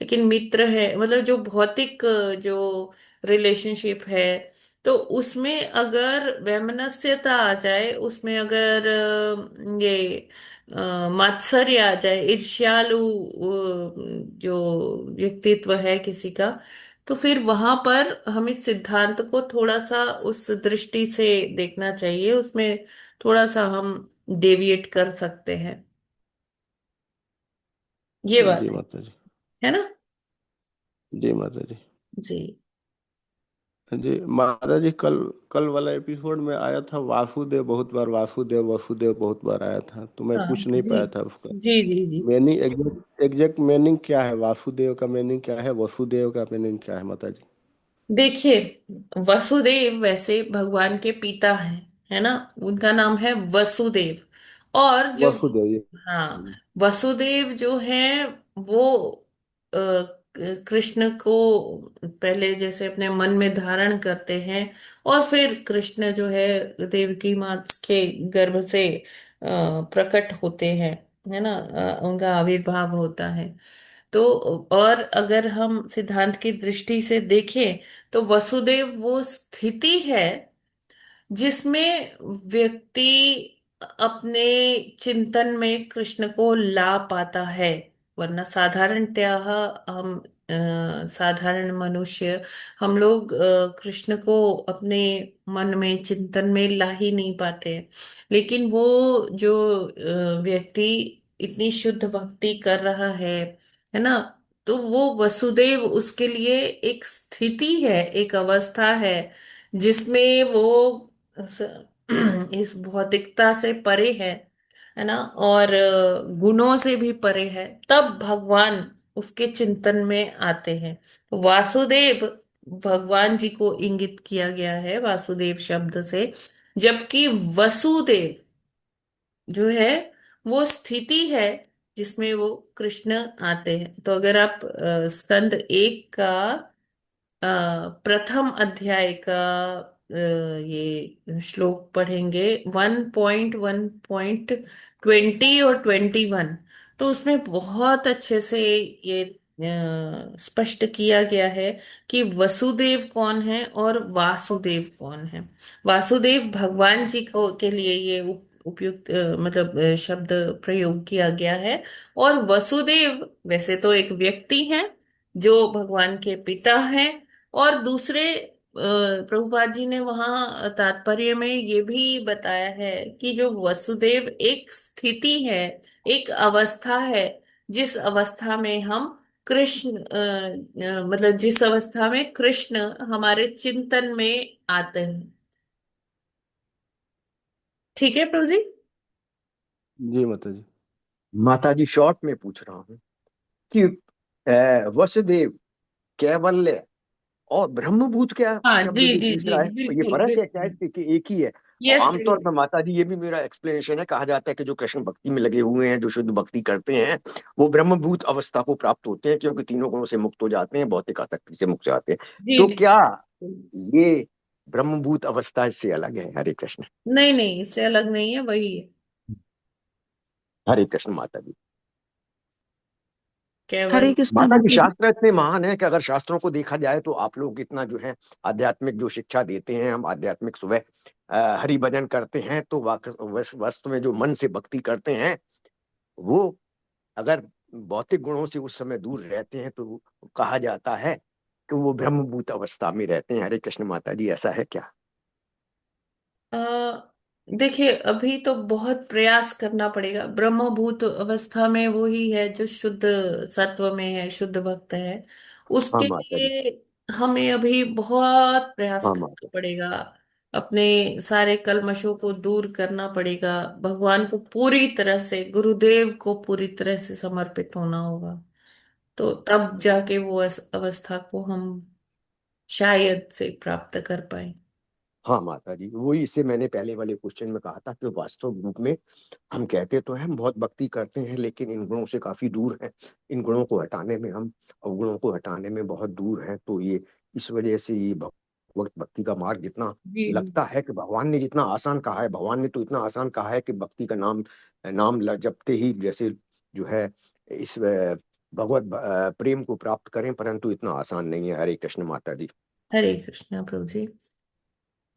लेकिन मित्र है, मतलब जो भौतिक जो रिलेशनशिप है, तो उसमें अगर वैमनस्यता आ जाए, उसमें अगर ये मात्सर्य आ जाए, ईर्ष्यालु जो व्यक्तित्व है किसी का, तो फिर वहां पर हम इस सिद्धांत को थोड़ा सा उस दृष्टि से देखना चाहिए, उसमें थोड़ा सा हम डेविएट कर सकते हैं। ये बात जी माता जी। है ना। जी माता जी। जी। जी माता जी, कल कल वाला एपिसोड में आया था वासुदेव बहुत बार, वासुदेव वसुदेव बहुत बार आया था, तो मैं हाँ पूछ नहीं जी पाया था उसका जी जी जी। मीनिंग, एग्जैक्ट एग्जैक्ट मीनिंग क्या है, वासुदेव का मीनिंग क्या है, वसुदेव का मीनिंग क्या है माता जी। देखिए, वसुदेव वैसे भगवान के पिता हैं, है ना, उनका नाम है वसुदेव। और जो, वसुदेव ये। हाँ, वसुदेव जो है वो अ, कृष्ण को पहले जैसे अपने मन में धारण करते हैं, और फिर कृष्ण जो है देवकी माँ के गर्भ से प्रकट होते हैं, है ना, उनका आविर्भाव होता है। तो और अगर हम सिद्धांत की दृष्टि से देखें तो वसुदेव वो स्थिति है जिसमें व्यक्ति अपने चिंतन में कृष्ण को ला पाता है। वरना साधारणतया हम साधारण मनुष्य, हम लोग कृष्ण को अपने मन में, चिंतन में ला ही नहीं पाते हैं। लेकिन वो जो व्यक्ति इतनी शुद्ध भक्ति कर रहा है ना, तो वो वसुदेव उसके लिए एक स्थिति है, एक अवस्था है जिसमें वो स- इस भौतिकता से परे है ना, और गुणों से भी परे है, तब भगवान उसके चिंतन में आते हैं। तो वासुदेव भगवान जी को इंगित किया गया है वासुदेव शब्द से, जबकि वसुदेव जो है वो स्थिति है जिसमें वो कृष्ण आते हैं। तो अगर आप स्कंद एक का प्रथम अध्याय का ये श्लोक पढ़ेंगे, 1.1.20 और 21, तो उसमें बहुत अच्छे से ये स्पष्ट किया गया है कि वसुदेव कौन है और वासुदेव कौन है। वासुदेव भगवान जी को के लिए ये उपयुक्त मतलब शब्द प्रयोग किया गया है, और वसुदेव वैसे तो एक व्यक्ति है जो भगवान के पिता हैं। और दूसरे प्रभुपाद जी ने वहां तात्पर्य में ये भी बताया है कि जो वसुदेव एक स्थिति है, एक अवस्था है, जिस अवस्था में हम कृष्ण मतलब जिस अवस्था में कृष्ण हमारे चिंतन में आते हैं। ठीक है प्रभु जी। जी माता जी। माता जी, शॉर्ट में पूछ रहा हूँ कि वसुदेव, कैवल्य और ब्रह्मभूत क्या हाँ शब्द जी जो जी जी तीसरा है, जी, ये बिल्कुल फर्क है क्या बिल्कुल। इसके कि एक ही है? और यस। आमतौर पर माता जी, ये भी मेरा एक्सप्लेनेशन है, कहा जाता है कि जो कृष्ण भक्ति में लगे हुए हैं, जो शुद्ध भक्ति करते हैं, वो ब्रह्मभूत अवस्था को प्राप्त होते हैं, क्योंकि तीनों गुणों से मुक्त हो जाते हैं, भौतिक आसक्ति से मुक्त हो जाते हैं। जी तो जी। क्या ये ब्रह्मभूत अवस्था इससे अलग है? हरे कृष्ण। नहीं नहीं, इससे अलग नहीं है, वही है। हरे कृष्ण माता जी। केवल। हरे कृष्णा माता जी, माता जी। शास्त्र इतने महान है कि अगर शास्त्रों को देखा जाए तो आप लोग इतना जो है आध्यात्मिक जो शिक्षा देते हैं, हम आध्यात्मिक सुबह हरि भजन करते हैं, तो वास्तव में जो मन से भक्ति करते हैं, वो अगर भौतिक गुणों से उस समय दूर रहते हैं, तो कहा जाता है कि वो ब्रह्मभूत अवस्था में रहते हैं। हरे कृष्ण माता जी, ऐसा है क्या? अ देखिए, अभी तो बहुत प्रयास करना पड़ेगा। ब्रह्मभूत अवस्था में वो ही है जो शुद्ध सत्व में है, शुद्ध भक्त है। हाँ उसके माता जी। लिए हमें अभी बहुत प्रयास हाँ करना माता। पड़ेगा। अपने सारे कल्मशों को दूर करना पड़ेगा। भगवान को पूरी तरह से, गुरुदेव को पूरी तरह से समर्पित होना होगा। तो तब जाके वो अवस्था को हम शायद से प्राप्त कर पाए। हाँ माता जी, वही इससे मैंने पहले वाले क्वेश्चन में कहा था कि वास्तव रूप में हम कहते तो हैं हम बहुत भक्ति करते हैं, लेकिन इन गुणों से काफी दूर हैं। इन गुणों को हटाने में, हम अवगुणों को हटाने में बहुत दूर हैं। तो ये इस वजह से ये भगवत भक्ति का मार्ग जितना जी जी। लगता है कि भगवान ने जितना आसान कहा है, भगवान ने तो इतना आसान कहा है कि भक्ति का नाम नाम जपते ही जैसे जो है इस भगवत प्रेम को प्राप्त करें, परंतु इतना आसान नहीं है। हरे कृष्ण माता जी। हरे कृष्णा प्रभु जी।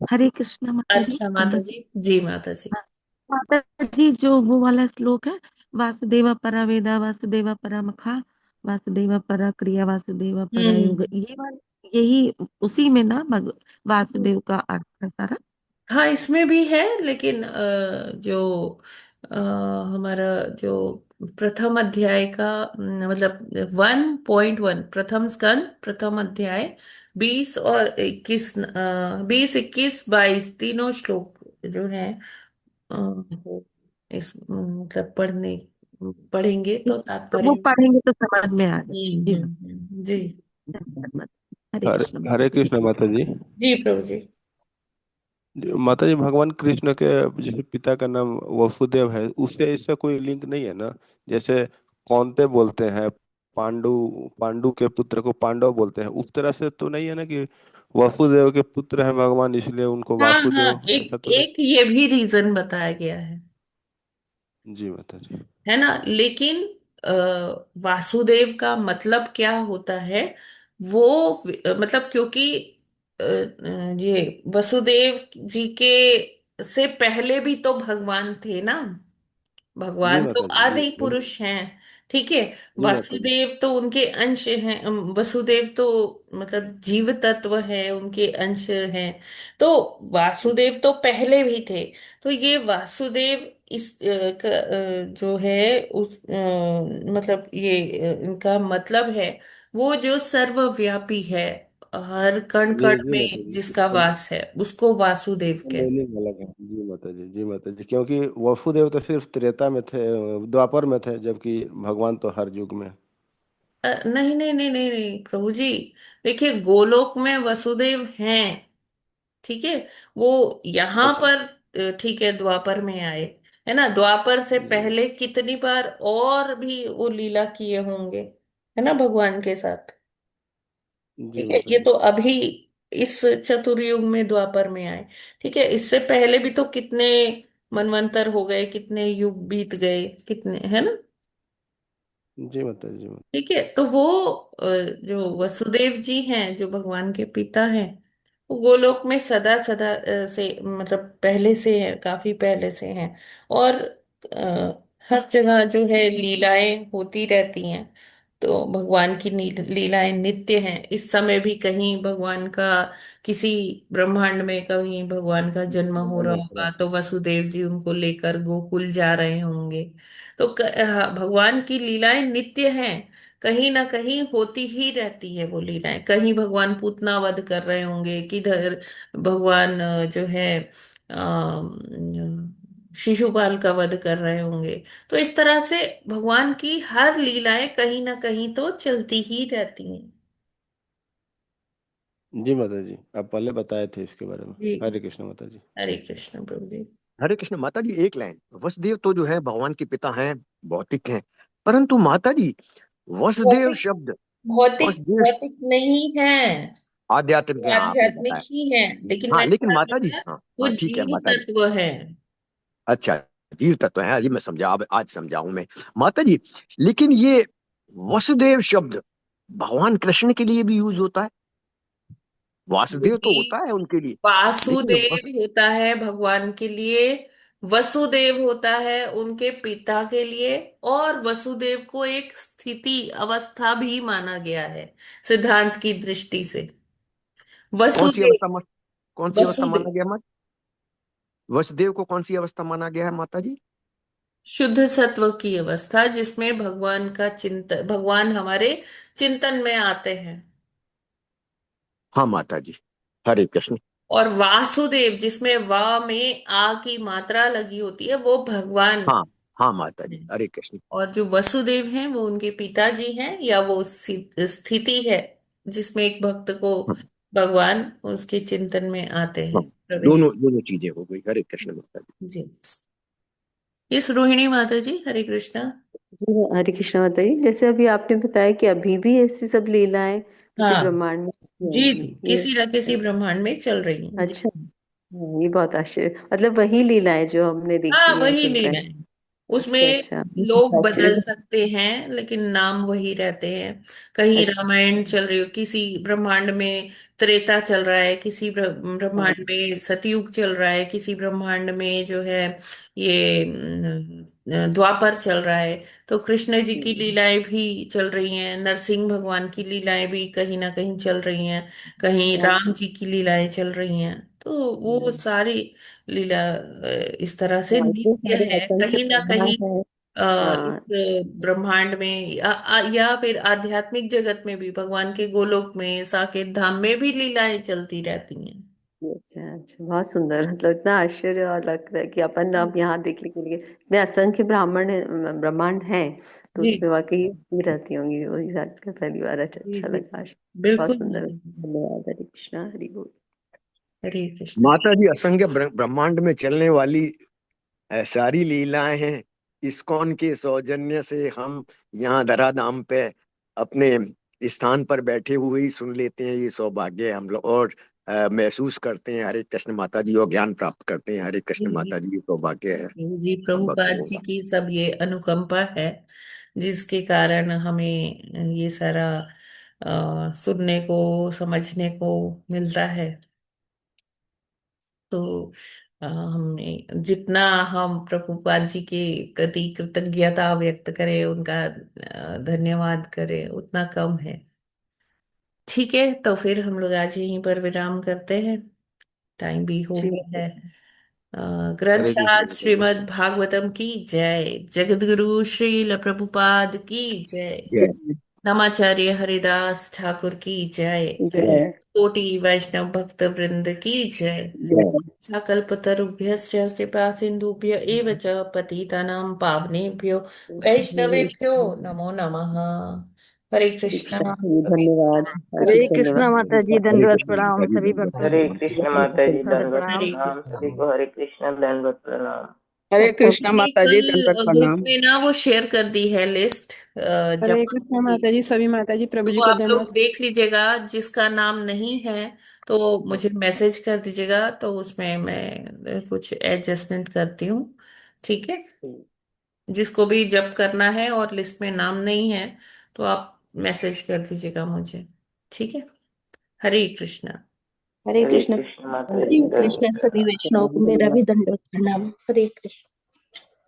हरे कृष्णा माता जी। अच्छा माता जी, जी माता जी। हाँ, माता जी, जो वो वाला श्लोक है, वासुदेव परा वेदा वासुदेव परा मखा वासुदेव परा क्रिया वासुदेव परा योग, हम्म। ये वाला यही उसी में ना वासुदेव का अर्थ है सारा। हाँ, इसमें भी है, लेकिन जो अ, हमारा जो प्रथम अध्याय का मतलब 1.1, प्रथम स्कंद प्रथम अध्याय 20 और 21, 20, 21, 22 तीनों श्लोक जो है वो इस मतलब पढ़ेंगे तो तो वो तात्पर्य। पढ़ेंगे तो समझ में आ जाए। जी हाँ। जी। धन्यवाद माता। हरे हरे कृष्ण हरे माता। कृष्ण माता जी। जी प्रभु जी। माता जी, भगवान कृष्ण के जैसे पिता का नाम वसुदेव है, उससे इसका कोई लिंक नहीं है ना? जैसे कौनते बोलते हैं पांडु, पांडु के पुत्र को पांडव बोलते हैं, उस तरह से तो नहीं है ना कि वसुदेव के पुत्र हैं भगवान इसलिए उनको हाँ हाँ, वासुदेव, ऐसा एक तो नहीं? एक ये भी रीजन बताया गया है। जी माता जी। है ना, लेकिन अ, वासुदेव का मतलब क्या होता है? वो मतलब क्योंकि ये वसुदेव जी के से पहले भी तो भगवान थे ना। जी भगवान तो माता जी। जी आदि जी। पुरुष हैं। ठीक है। जी माता जी। वासुदेव तो उनके अंश हैं। वसुदेव तो मतलब जीव तत्व है, उनके अंश हैं। तो वासुदेव तो पहले भी थे। तो ये वासुदेव इस जो है उस मतलब ये इनका मतलब है वो जो सर्वव्यापी है, हर कण जी कण जी माता में जी, जिसका वास है उसको वासुदेव इसका कहते मीनिंग अलग है। जी माता जी। जी माता जी, क्योंकि वसुदेव तो सिर्फ त्रेता में थे, द्वापर में थे, जबकि भगवान तो हर युग में। नहीं नहीं नहीं नहीं नहीं प्रभु जी। देखिए, गोलोक में वसुदेव हैं। ठीक है। वो यहाँ अच्छा। पर ठीक है, द्वापर में आए। है ना, द्वापर से जी। पहले कितनी बार और भी वो लीला किए होंगे, है ना, भगवान के साथ। जी ठीक है, माता ये जी। तो अभी इस चतुर्युग में द्वापर में आए। ठीक है, इससे पहले भी तो कितने मनवंतर हो गए, कितने युग बीत गए, कितने, है ना। जी माता जी। जी माता। ठीक है, तो वो जो वसुदेव जी हैं, जो भगवान के पिता हैं, वो गोलोक में सदा सदा से मतलब पहले से है, काफी पहले से हैं। और हर जगह जो है लीलाएं होती रहती हैं। तो भगवान की लीलाएं नित्य हैं। इस समय भी कहीं भगवान का, किसी ब्रह्मांड में कहीं भगवान का जन्म हो रहा होगा, तो वसुदेव जी उनको लेकर गोकुल जा रहे होंगे। तो भगवान की लीलाएं नित्य हैं। कहीं ना कहीं होती ही रहती है वो लीलाएं। कहीं भगवान पूतना वध कर रहे होंगे, किधर भगवान जो है शिशुपाल का वध कर रहे होंगे। तो इस तरह से भगवान की हर लीलाएं कहीं ना कहीं तो चलती ही रहती हैं। जी माता जी, आप पहले बताए थे इसके बारे में। जी। हरे कृष्ण माता जी। हरे कृष्ण प्रभु जी। हरे कृष्ण माता जी। एक लाइन, वसुदेव तो जो है भगवान के पिता हैं, भौतिक हैं, परंतु माता जी वसुदेव भौतिक शब्द, भौतिक वसुदेव भौतिक नहीं है, आध्यात्मिक वो है, हाँ आपने आध्यात्मिक बताया। ही है, लेकिन हाँ मैंने लेकिन क्या माता जी, बताया, हाँ वो हाँ ठीक है जीव माता जी। तत्व है। अच्छा, जीव तत्व है, ये मैं समझा, अब आज समझाऊं मैं माता जी। लेकिन ये वसुदेव शब्द भगवान कृष्ण के लिए भी यूज होता है। वासुदेव तो क्योंकि होता है उनके लिए, लेकिन वासुदेव होता है भगवान के लिए, वसुदेव होता है उनके पिता के लिए, और वसुदेव को एक स्थिति अवस्था भी माना गया है सिद्धांत की दृष्टि से। कौन सी वसुदेव अवस्था कौन सी अवस्था वसुदेव माना गया माता? वसुदेव को कौन सी अवस्था माना गया है माता जी? शुद्ध सत्व की अवस्था, जिसमें भगवान का चिंतन, भगवान हमारे चिंतन में आते हैं। हाँ माता जी, हरे कृष्ण। और वासुदेव, जिसमें वा में आ की मात्रा लगी होती है, वो भगवान हाँ हाँ माता जी, है। हरे कृष्ण। और जो वसुदेव हैं वो उनके पिताजी हैं, या वो स्थिति है जिसमें एक भक्त को हाँ भगवान उसके चिंतन में आते हाँ, हैं, प्रवेश। दोनों दोनों चीजें हो गई, हरे कृष्ण माता जी। जी। इस रोहिणी माता जी, हरे कृष्णा। जी हरे कृष्ण माता जी। जैसे अभी आपने बताया कि अभी भी ऐसी सब लीलाएं किसी हाँ। ब्रह्मांड में जी जी, होंगी, ये किसी न किसी ब्रह्मांड में चल रही हैं जी। अच्छा। ये बहुत आश्चर्य, मतलब वही लीलाएं जो हमने हाँ, देखी है, वही सुन रहे लीला हैं। है। अच्छा उसमें अच्छा, लोग बहुत बदल आश्चर्य। सकते हैं, लेकिन नाम वही रहते हैं। कहीं अच्छा। रामायण चल रही हो, किसी ब्रह्मांड में त्रेता चल रहा है, किसी हाँ, ब्रह्मांड में सतयुग चल रहा है, किसी ब्रह्मांड में जो है ये द्वापर चल रहा है। तो कृष्ण जी की लीलाएं भी चल रही हैं, नरसिंह भगवान की लीलाएं भी कहीं ना कहीं चल रही हैं, कहीं हाँ, राम जी की लीलाएं चल रही हैं। तो वो सारी लीला इस तरह से हाँ, इतने नित्य सारे है, असंख्य कहीं ना ब्रह्मा कहीं है। इस हाँ, ब्रह्मांड में, या फिर आध्यात्मिक जगत में भी, भगवान के गोलोक में, साकेत धाम में भी लीलाएं चलती रहती हैं। अच्छा अच्छा, बहुत सुंदर। मतलब इतना आश्चर्य और लगता है कि अपन अब यहाँ देखने के लिए इतने असंख्य ब्रह्मांड हैं, तो जी उसमें वाकई ही रहती होंगी। वही आज का पहली बार अच्छा जी अच्छा जी, लगा। बहुत बिल्कुल सुंदर, नहीं। धन्यवाद। हरे कृष्णा, हरि बोल। हरे कृष्ण। माता जी असंख्य ब्रह्मांड में चलने वाली सारी लीलाएं हैं। इस्कॉन के सौजन्य से हम यहाँ धराधाम पे अपने स्थान पर बैठे हुए ही सुन लेते हैं, ये सौभाग्य है हम लोग, और महसूस करते हैं हरे कृष्ण माता जी, और ज्ञान प्राप्त करते हैं हरे जी कृष्ण जी माता जी, ये सौभाग्य है जी, हम प्रभुपाद भक्तों जी का। की सब ये अनुकंपा है, जिसके कारण हमें ये सारा सुनने को, समझने को मिलता है। तो हमने जितना हम प्रभुपाद जी के प्रति कृतज्ञता व्यक्त करें, उनका धन्यवाद करें, उतना कम है। ठीक है, तो फिर हम लोग आज यहीं पर विराम करते हैं, टाइम भी हो ठीक गया है। है। हरे कृष्ण ग्रंथराज माता जी। श्रीमद् भागवतम की जय, जगद्गुरु श्रील प्रभुपाद की जय, जय नमाचार्य हरिदास ठाकुर की जय, जय कोटि वैष्णव भक्त वृंद की जय। जय। कल्पतरुभ्यश्च कृपा सिन्धुभ्य एव च पतितानां पावनेभ्यो वैष्णवेभ्यो नमो नमः। हरे दीक्षा कृष्णा जी, सभी। धन्यवाद। हार्दिक हरे धन्यवाद। कृष्णा माता जी, हरे दंडवत कृष्ण माता प्रणाम जी, सभी धन्यवाद। भक्तों हरे को। कृष्ण माता जी, दंडवत दंडवत प्रणाम। हरे प्रणाम सभी कृष्णा। को। हरे कृष्ण, दंडवत प्रणाम। हरे अच्छा, कृष्णा मैंने माता जी, दंडवत कल ग्रुप प्रणाम। में ना वो शेयर कर दी है लिस्ट हरे जपा कृष्णा की। माता जी, सभी माता जी प्रभु तो जी को आप लोग दंडवत। देख लीजिएगा, जिसका नाम नहीं है तो मुझे मैसेज कर दीजिएगा, तो उसमें मैं कुछ एडजस्टमेंट करती हूँ। ठीक है, जिसको भी जब करना है और लिस्ट में नाम नहीं है, तो आप मैसेज कर दीजिएगा मुझे। ठीक है। हरे कृष्णा। हरे हरे कृष्ण। कृष्ण माता हरे जी, कृष्ण दंडवत सभी प्रणाम। वैष्णव को मेरा भी दंडवत प्रणाम। हरे कृष्ण।